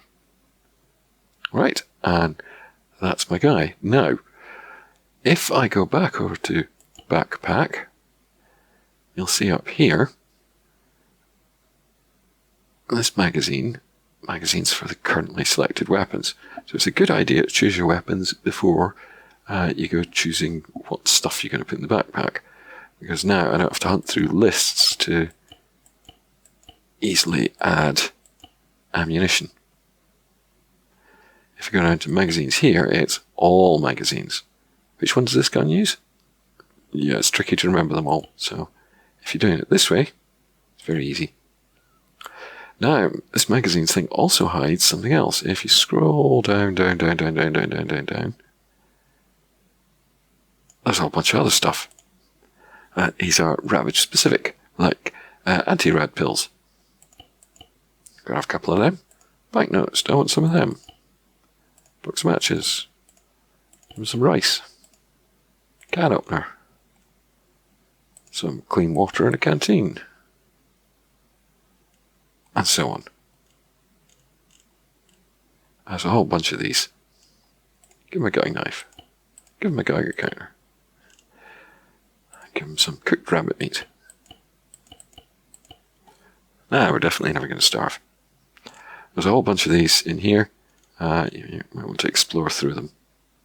Right, and that's my guy. Now, if I go back over to backpack, you'll see up here, this magazines for the currently selected weapons. So it's a good idea to choose your weapons before you go choosing what stuff you're going to put in the backpack. Because now I don't have to hunt through lists to easily add ammunition. If you go down to magazines here, it's all magazines. Which one does this gun use? Yeah, it's tricky to remember them all. So if you're doing it this way, it's very easy. Now, this magazines thing also hides something else. If you scroll down, there's a whole bunch of other stuff. These are Ravage specific. like anti-rad pills. Gonna have a couple of them. Banknotes, don't want some of them. Box of matches. Some rice. Can opener. Some clean water in a canteen. And so on. There's a whole bunch of these. Give him a gutting knife. Give him a Geiger counter. Give him some cooked rabbit meat. Nah, we're definitely never going to starve. There's a whole bunch of these in here. You might want to explore through them.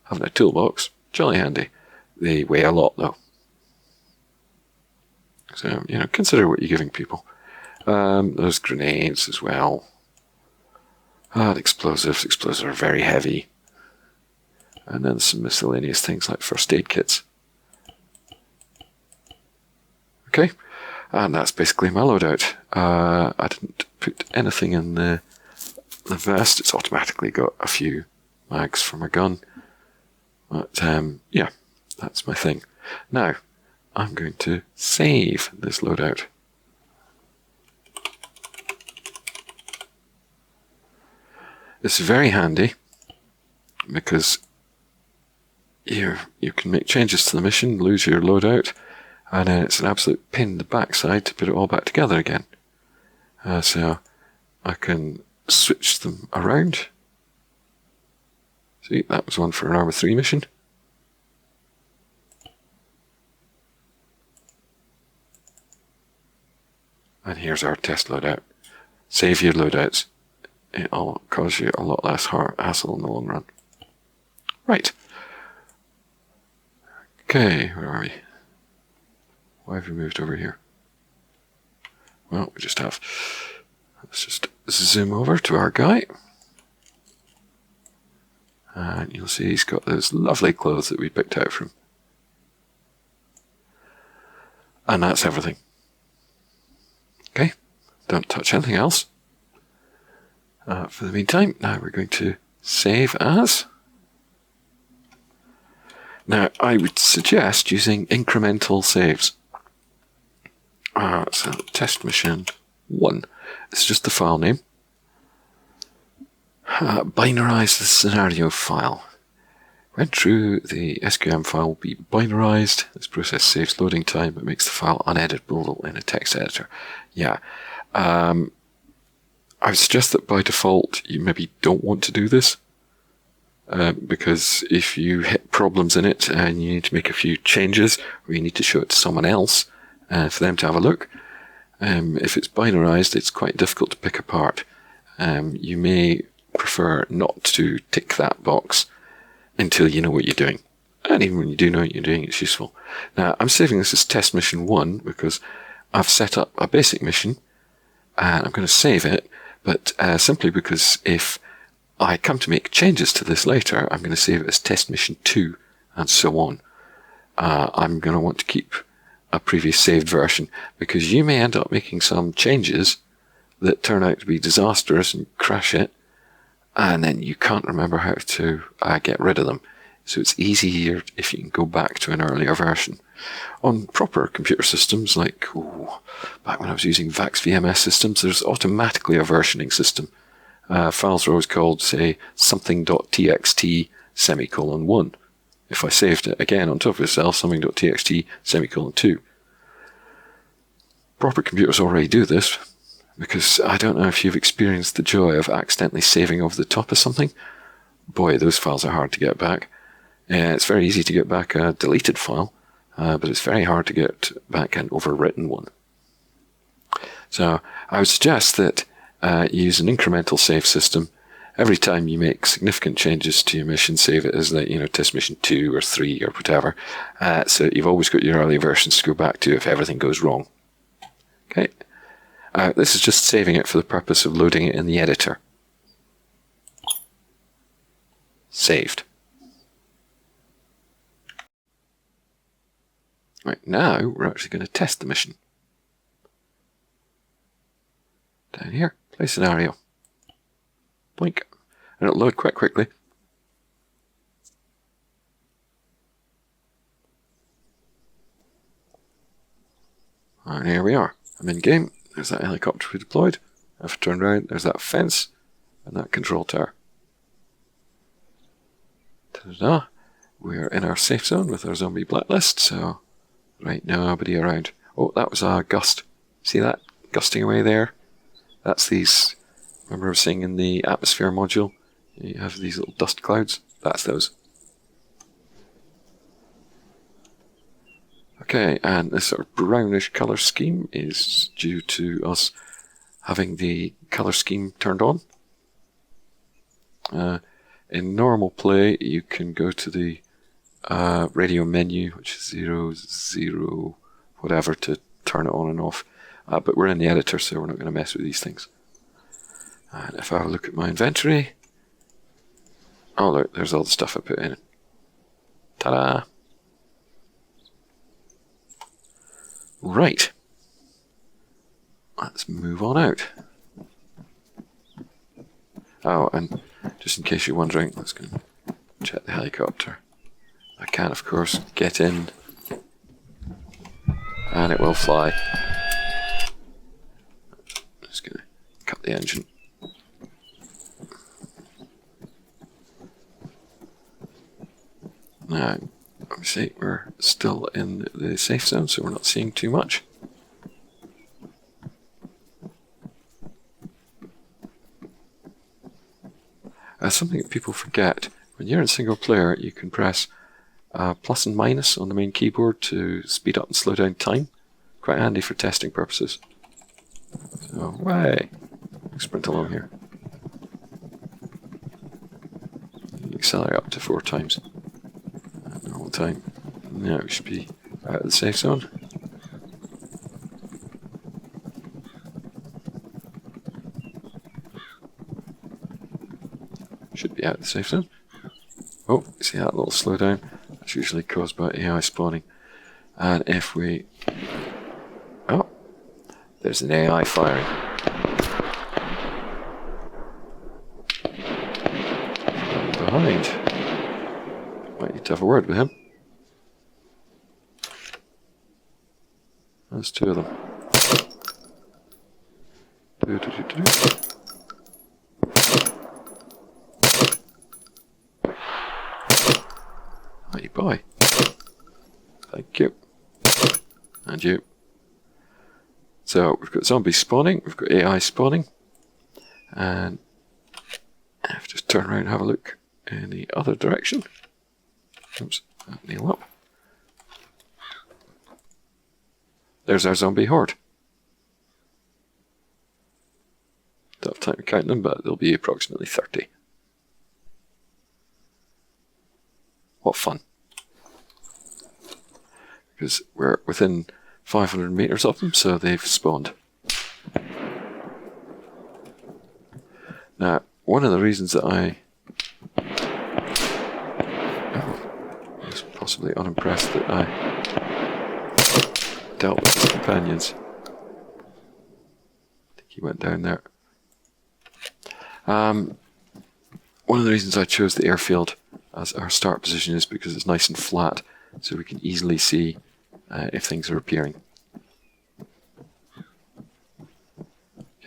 Having a toolbox, jolly handy. They weigh a lot though. So, consider what you're giving people. There's grenades as well. And explosives. Explosives are very heavy. And then some miscellaneous things like first aid kits. Okay, and that's basically my loadout. I didn't put anything in the vest. It's automatically got a few mags for my gun. But yeah, that's my thing. Now, I'm going to save this loadout. It's very handy because you can make changes to the mission, lose your loadout, and then it's an absolute pain in the backside to put it all back together again. So I can switch them around. See, that was one for an ArmA 3 mission. And here's our test loadout. Save your loadouts. It'll cause you a lot less hassle in the long run. Right. Okay, where are we? Why have we moved over here? Well, we just have... Let's just zoom over to our guy. And you'll see he's got those lovely clothes that we picked out from. And that's everything. Okay, don't touch anything else. For the meantime, now we're going to save as. Now, I would suggest using incremental saves. So, test mission 1. It's just the file name. Binarize the scenario file. When true, the SQM file will be binarized. This process saves loading time but makes the file uneditable in a text editor. Yeah. I would suggest that by default you maybe don't want to do this. Because if you hit problems in it and you need to make a few changes, or you need to show it to someone else for them to have a look, if it's binarized, it's quite difficult to pick apart. You may prefer not to tick that box until you know what you're doing. And even when you do know what you're doing, it's useful. Now, I'm saving this as test mission 1 because I've set up a basic mission and I'm going to save it, but simply because if I come to make changes to this later, I'm going to save it as test mission 2 and so on. I'm going to want to keep a previous saved version because you may end up making some changes that turn out to be disastrous and crash it, and then you can't remember how to get rid of them. So it's easier if you can go back to an earlier version. On proper computer systems, like back when I was using VAX VMS systems, there's automatically a versioning system. Files are always called, say, something.txt semicolon 1. If I saved it again on top of itself, something.txt semicolon 2. Proper computers already do this, because I don't know if you've experienced the joy of accidentally saving over the top of something. Boy, those files are hard to get back. It's very easy to get back a deleted file, but it's very hard to get back an overwritten one. So I would suggest that you use an incremental save system. Every time you make significant changes to your mission, save it as test mission 2 or 3 or whatever. So you've always got your early versions to go back to if everything goes wrong. Okay. This is just saving it for the purpose of loading it in the editor. Saved. Right, now we're actually going to test the mission. Down here, play scenario. Blink. And it'll load quite quickly. And here we are. I'm in game. There's that helicopter we deployed. I've turned around. There's that fence and that control tower. Ta-da! We're in our safe zone with our zombie blacklist, so right, nobody around. Oh, that was a gust. See that? Gusting away there? That's these, remember I was saying in the atmosphere module, you have these little dust clouds? That's those. Okay, and this sort of brownish colour scheme is due to us having the colour scheme turned on. In normal play, you can go to the radio menu, which is 0, whatever, to turn it on and off. But we're in the editor, so we're not going to mess with these things. And if I look at my inventory, oh look, there's all the stuff I put in. Ta-da! Right. Let's move on out. Oh, and just in case you're wondering, let's go check the helicopter. I can, of course, get in, and it will fly. Just going to cut the engine. Now, obviously, we're still in the safe zone, so we're not seeing too much. Something that people forget, when you're in single player, you can press plus and minus on the main keyboard to speed up and slow down time. Quite handy for testing purposes. So, way! Sprint along here. Accelerate up to 4 times. Normal time. Now we should be out of the safe zone. Should be out of the safe zone. Oh, see that little slowdown? That's usually caused by AI spawning. And if we... Oh, there's an AI firing. Behind. Might need to have a word with him. There's 2 of them. Hey boy. Thank you. And you. So we've got zombies spawning, we've got AI spawning, and I've just turned around and have a look in the other direction. Oops, kneel up. There's our zombie horde. Don't have time to count them, but there'll be approximately 30. What fun. Because we're within 500 meters of them, so they've spawned. Now, one of the reasons that I was possibly unimpressed that I dealt with his companions. I think he went down there. One of the reasons I chose the airfield as our start position is because it's nice and flat, so we can easily see if things are appearing.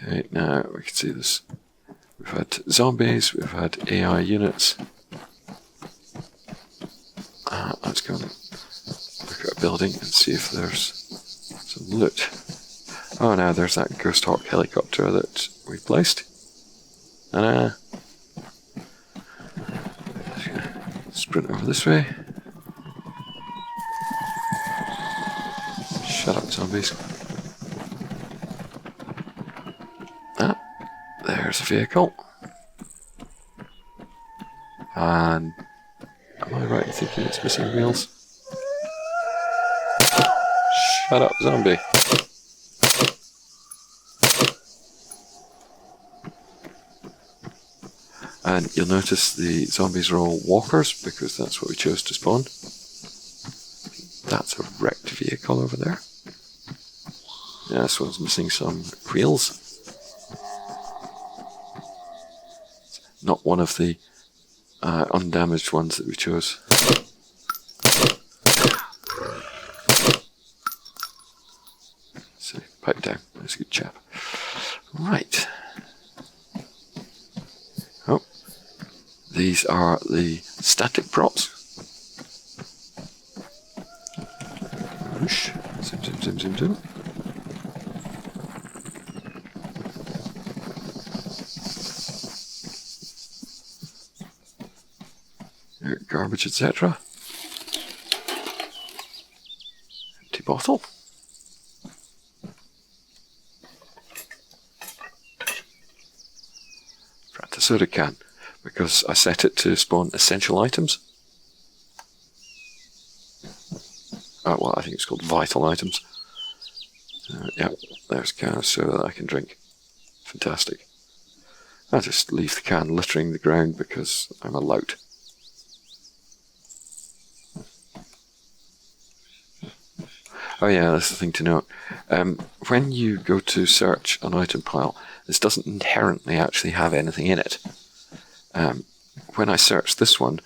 Okay, now we can see this. We've had zombies, we've had AI units. Let's go and look at a building and see if there's some loot. Oh, now there's that Ghost Hawk helicopter that we placed. And sprint over this way. Shut up, zombies. There's a vehicle. And am I right in thinking it's missing wheels? Shut up, zombie. And you'll notice the zombies are all walkers because that's what we chose to spawn. That's a wrecked vehicle over there. Yeah, this one's missing some wheels. Not one of the undamaged ones that we chose. So Pipe down. That's a good chap. Right. Oh, these are the static props. Whoosh. Zoom, zoom, zoom, zoom, zoom. Garbage, etc. Empty bottle. Fanta soda can, because I set it to spawn essential items. Well, I think it's called vital items. Yeah, there's a can of soda that I can drink. Fantastic. I just leave the can littering the ground because I'm a lout. Oh yeah, that's the thing to note. When you go to search an item pile, this doesn't inherently actually have anything in it. When I searched this one,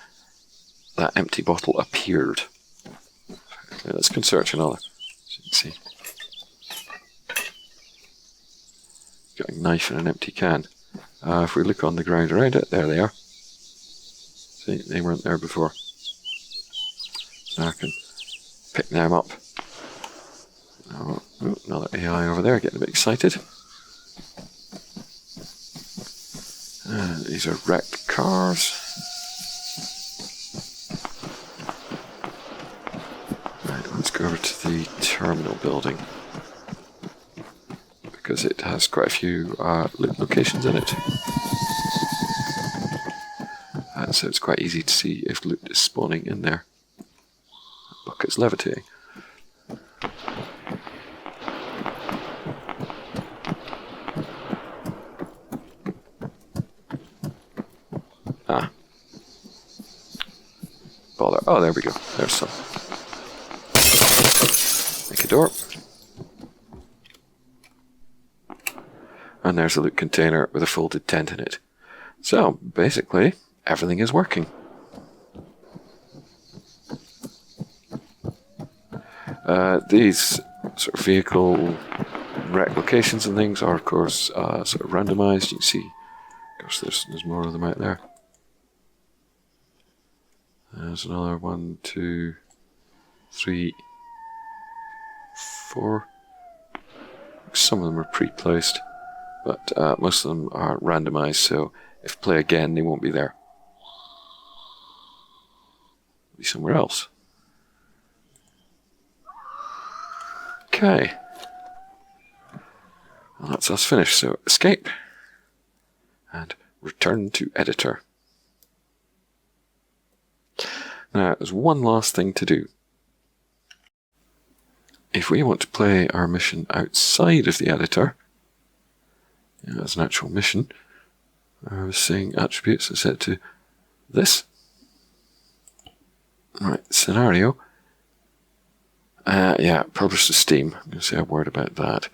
that empty bottle appeared. Okay, let's go and search another. So you can see. Got a knife and an empty can. If we look on the ground around it, there they are. See, they weren't there before. Now I can pick them up. Oh, another AI over there getting a bit excited. These are wrecked cars. Right, let's go over to the terminal building, because it has quite a few loot locations in it. So it's quite easy to see if loot is spawning in there. That bucket's levitating. Bother. Oh, there we go. There's some. Make a door. And there's a loot container with a folded tent in it. So, basically, everything is working. These sort of vehicle wreck locations and things are, of course, sort of randomized. You can see, of course, there's more of them out there. There's another 1, 2, 3, 4. Some of them are pre-placed, but most of them are randomized, so if play again, they won't be there. They'll be somewhere else. Okay. Well, that's us finished, so escape. And return to editor. Now, there's one last thing to do. If we want to play our mission outside of the editor, as an actual mission, I was saying attributes, I set to this. Right, scenario. Yeah, publish to Steam. I'm going to say a word about that.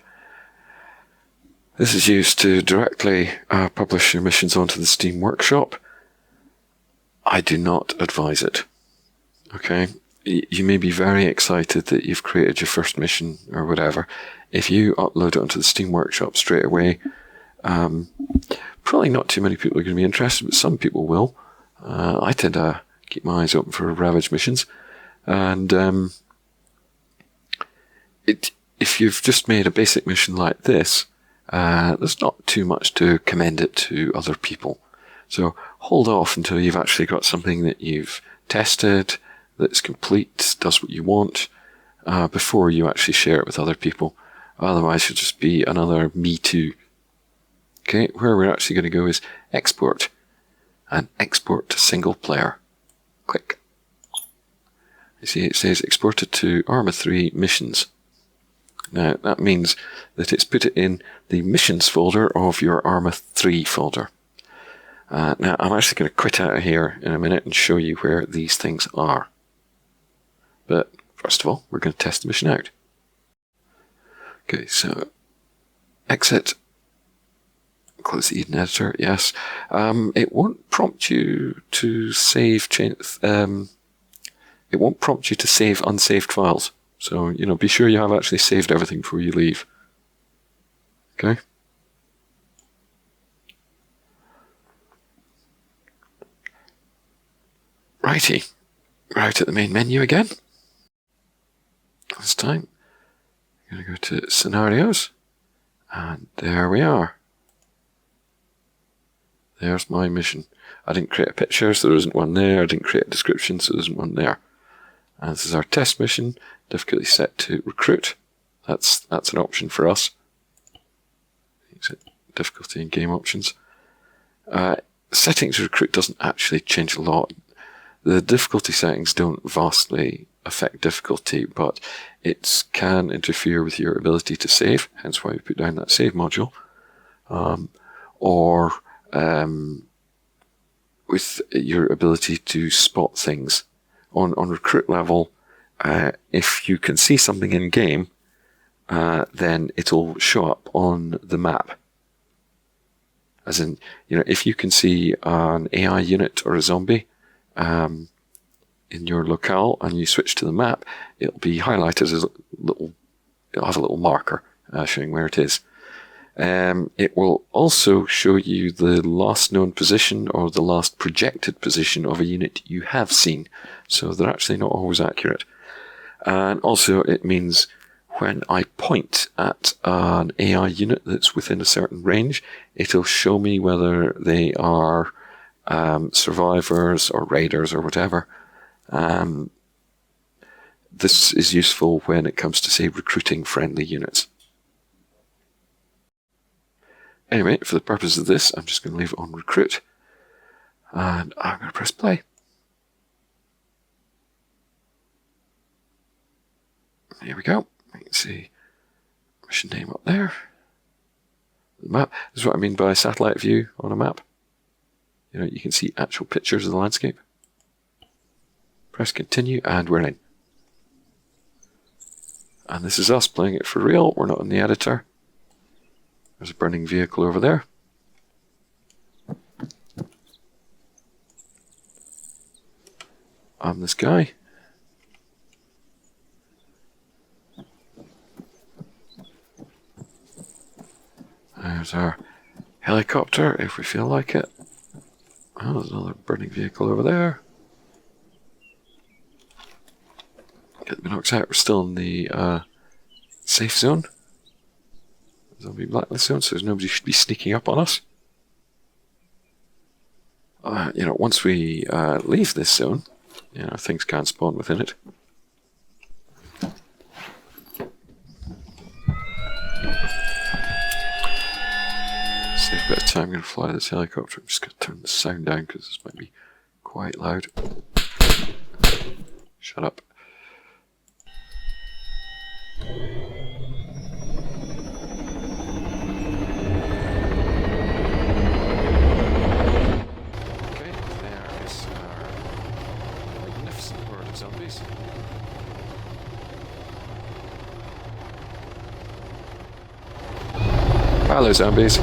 This is used to directly publish your missions onto the Steam Workshop. I do not advise it. Okay? You may be very excited that you've created your first mission or whatever. If you upload it onto the Steam Workshop straight away, probably not too many people are going to be interested, but some people will. I tend to keep my eyes open for Ravage missions. And if you've just made a basic mission like this, there's not too much to commend it to other people. So hold off until you've actually got something that you've tested, that's complete, does what you want, before you actually share it with other people. Otherwise, it'll just be another me too. Okay, where we're actually going to go is export, and export to single player. Click. You see it says exported to ArmA 3 missions. Now, that means that it's put it in the missions folder of your ArmA 3 folder. Now, I'm actually going to quit out of here in a minute and show you where these things are. But first of all, we're going to test the mission out. Okay, so exit, close the Eden editor, yes. It won't prompt you to save it won't prompt you to save unsaved files. So, be sure you have actually saved everything before you leave. Okay. Righty. We're out at the main menu again. This time, I'm going to go to Scenarios, and there we are. There's my mission. I didn't create a picture, so there isn't one there. I didn't create a description, so there isn't one there. And this is our test mission. Difficulty set to recruit. That's an option for us. Difficulty in game options. Setting to recruit doesn't actually change a lot. The difficulty settings don't vastly affect difficulty, but it can interfere with your ability to save, hence why we put down that save module. Or with your ability to spot things. On recruit level, if you can see something in game, then it'll show up on the map. As in, if you can see an AI unit or a zombie in your locale and you switch to the map, it'll be highlighted as it'll have a little marker showing where it is. It will also show you the last known position or the last projected position of a unit you have seen. So they're actually not always accurate. And also it means when I point at an AI unit that's within a certain range, it'll show me whether they are survivors or raiders or whatever. This is useful when it comes to, say, recruiting friendly units. Anyway, for the purpose of this, I'm just going to leave it on recruit. And I'm going to press play. Here we go. You can see mission name up there. The map. This is what I mean by satellite view on a map. You can see actual pictures of the landscape. Press continue and we're in. And this is us playing it for real. We're not in the editor. There's a burning vehicle over there. I'm this guy. There's our helicopter, if we feel like it. Oh, there's another burning vehicle over there. Get the binocs out. We're still in the safe zone. Zombie blacklist zone, so nobody should be sneaking up on us. Once we leave this zone, things can spawn within it. Save a bit of time. I'm going to fly this helicopter. I'm just going to turn the sound down because this might be quite loud. Shut up. Zombies. Hello, zombies.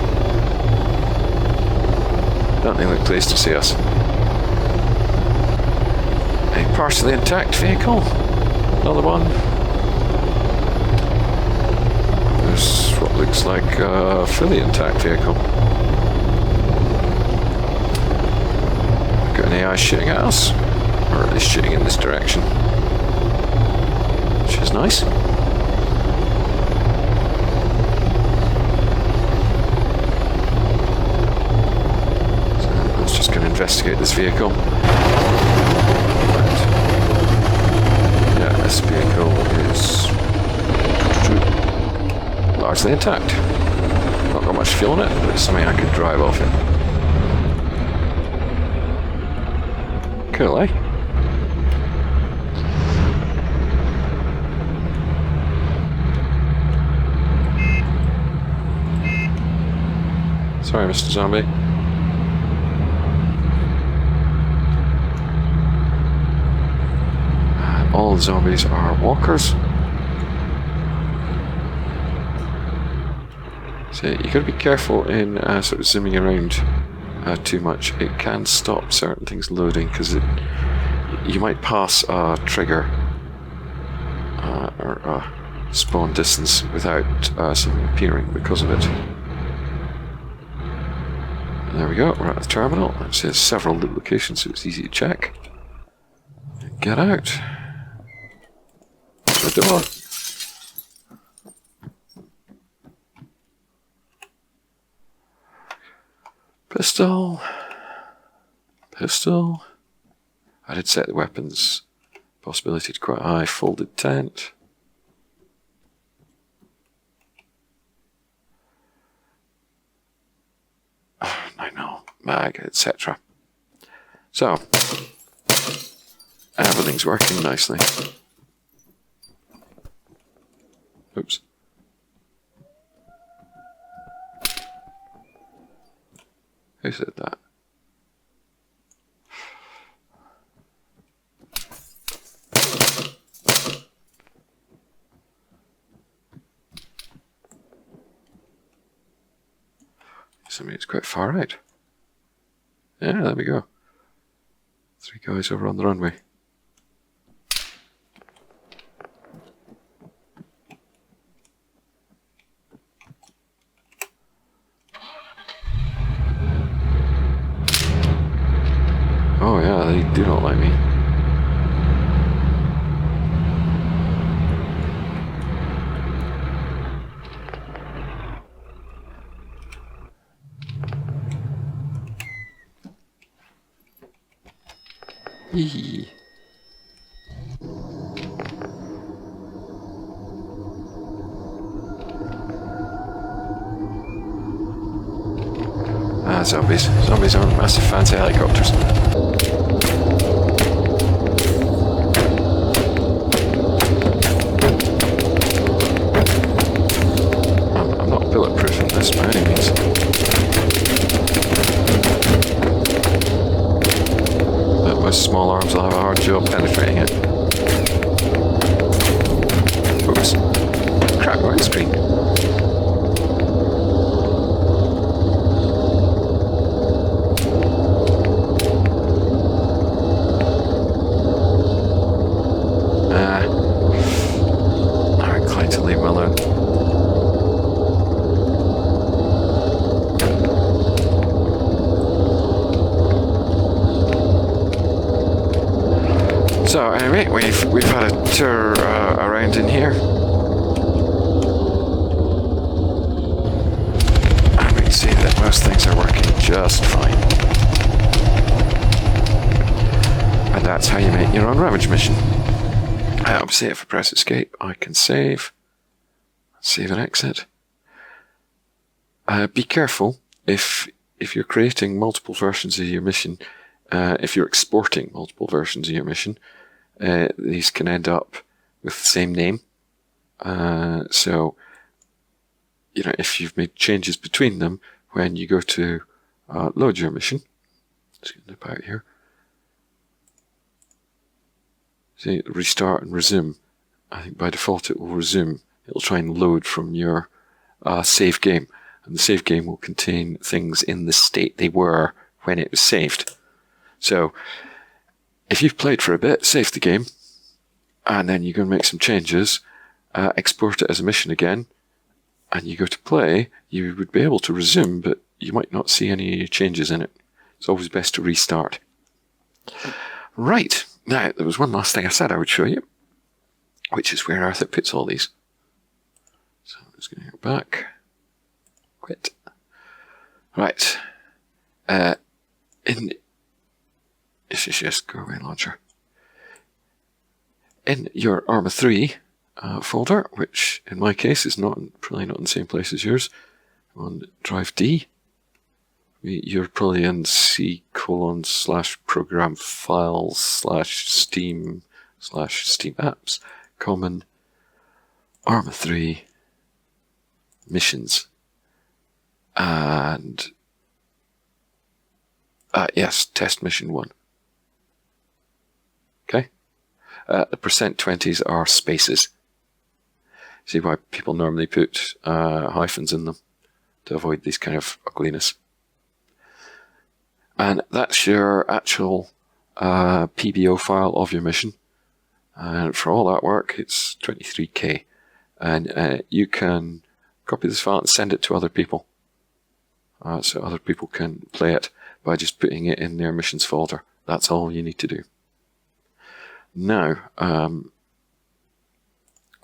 Don't they look pleased to see us? A partially intact vehicle. Another one. There's what looks like a fully intact vehicle. Got an AI shooting at us. Or at least shooting in this direction, which is nice. So let's just go and investigate this vehicle. And, yeah, this vehicle is largely intact. Not got much fuel in it, but it's something I could drive off it. Cool, eh? Sorry, Mr. Zombie. All the zombies are walkers. So you gotta be careful in sort of zooming around too much. It can stop certain things loading because you might pass a trigger or spawn distance without something appearing because of it. There we go, we're at the terminal. It says several locations, so it's easy to check. Get out. The door. Pistol. Pistol. I did set the weapons possibility to quite high. Folded tent. I know. Mag, etc. So, everything's working nicely. Oops. Who said that? Somebody's quite far out. Yeah, there we go. 3 guys over on the runway. Oh yeah, they do not like me. Hee. Ah, zombies. Zombies aren't massive fancy helicopters. I'm not bulletproof in this by any means. But with small arms I'll have a hard job penetrating it. Oops. Crap, windscreen. I'm inclined to leave him alone. So anyway, we've had a tour around in here, and we can see that most things are working just fine. And that's how you make your own Ravage mission. Obviously, if I press escape, I can save and exit. Be careful if you're creating multiple versions of your mission. If you're exporting multiple versions of your mission, these can end up with the same name. So, you know, if you've made changes between them, when you go to load your mission, let's get nip out here. See, restart and resume. I think by default it will resume. It'll try and load from your save game, and the save game will contain things in the state they were when it was saved. So, if you've played for a bit, save the game, and then you go and make some changes, export it as a mission again, and you go to play, you would be able to resume, but you might not see any changes in it. It's always best to restart. Right, now, there was one last thing I said I would show you, which is where Arthur puts all these. So I'm just going to go back. Quit. Right. Yes, go away, launcher. In your ArmA 3 folder, which in my case is probably not in the same place as yours, on drive D, you're probably in C:/program files/steam/steam apps, common ArmA 3 missions, and yes, test mission 1. Okay, the %20s are spaces. See why people normally put hyphens in them to avoid these kind of ugliness. And that's your actual PBO file of your mission. And for all that work, it's 23k. and you can copy this file and send it to other people. So other people can play it by just putting it in their missions folder. That's all you need to do. Now,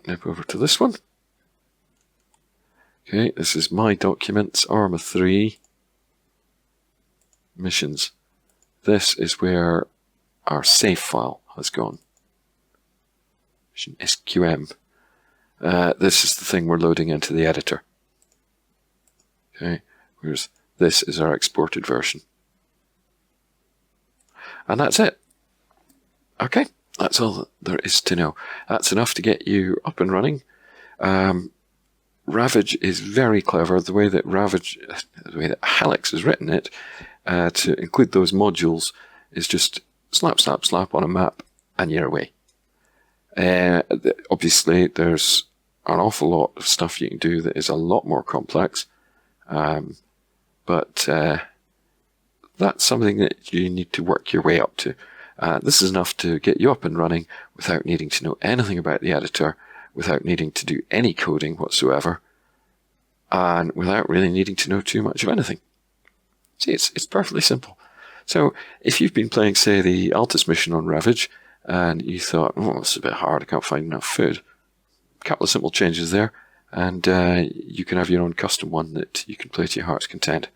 nip over to this one. Okay, this is my documents, ArmA 3 missions. This is where our save file has gone. Mission SQM. This is the thing we're loading into the editor. Okay, whereas this is our exported version. And that's it. Okay, that's all there is to know. That's enough to get you up and running. Ravage is very clever. The way that Helix has written it to include those modules is just slap, slap, slap on a map, and you're away. Obviously, there's an awful lot of stuff you can do that is a lot more complex, but that's something that you need to work your way up to. This is enough to get you up and running without needing to know anything about the editor, without needing to do any coding whatsoever, and without really needing to know too much of anything. See, it's perfectly simple. So if you've been playing, say, the Altus mission on Ravage, and you thought, oh, it's a bit hard, I can't find enough food, a couple of simple changes there, and you can have your own custom one that you can play to your heart's content.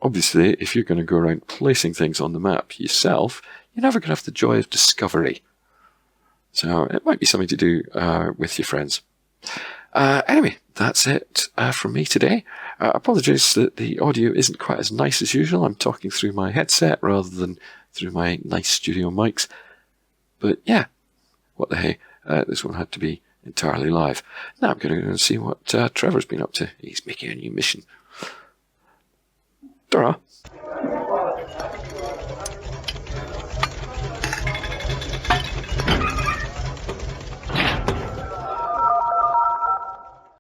Obviously, if you're going to go around placing things on the map yourself, you're never going to have the joy of discovery. So it might be something to do with your friends. Anyway, that's it from me today. Apologies that the audio isn't quite as nice as usual. I'm talking through my headset rather than through my nice studio mics. But yeah, what the hey, this one had to be entirely live. Now I'm going to go and see what Trevor's been up to. He's making a new mission. Ta-ra!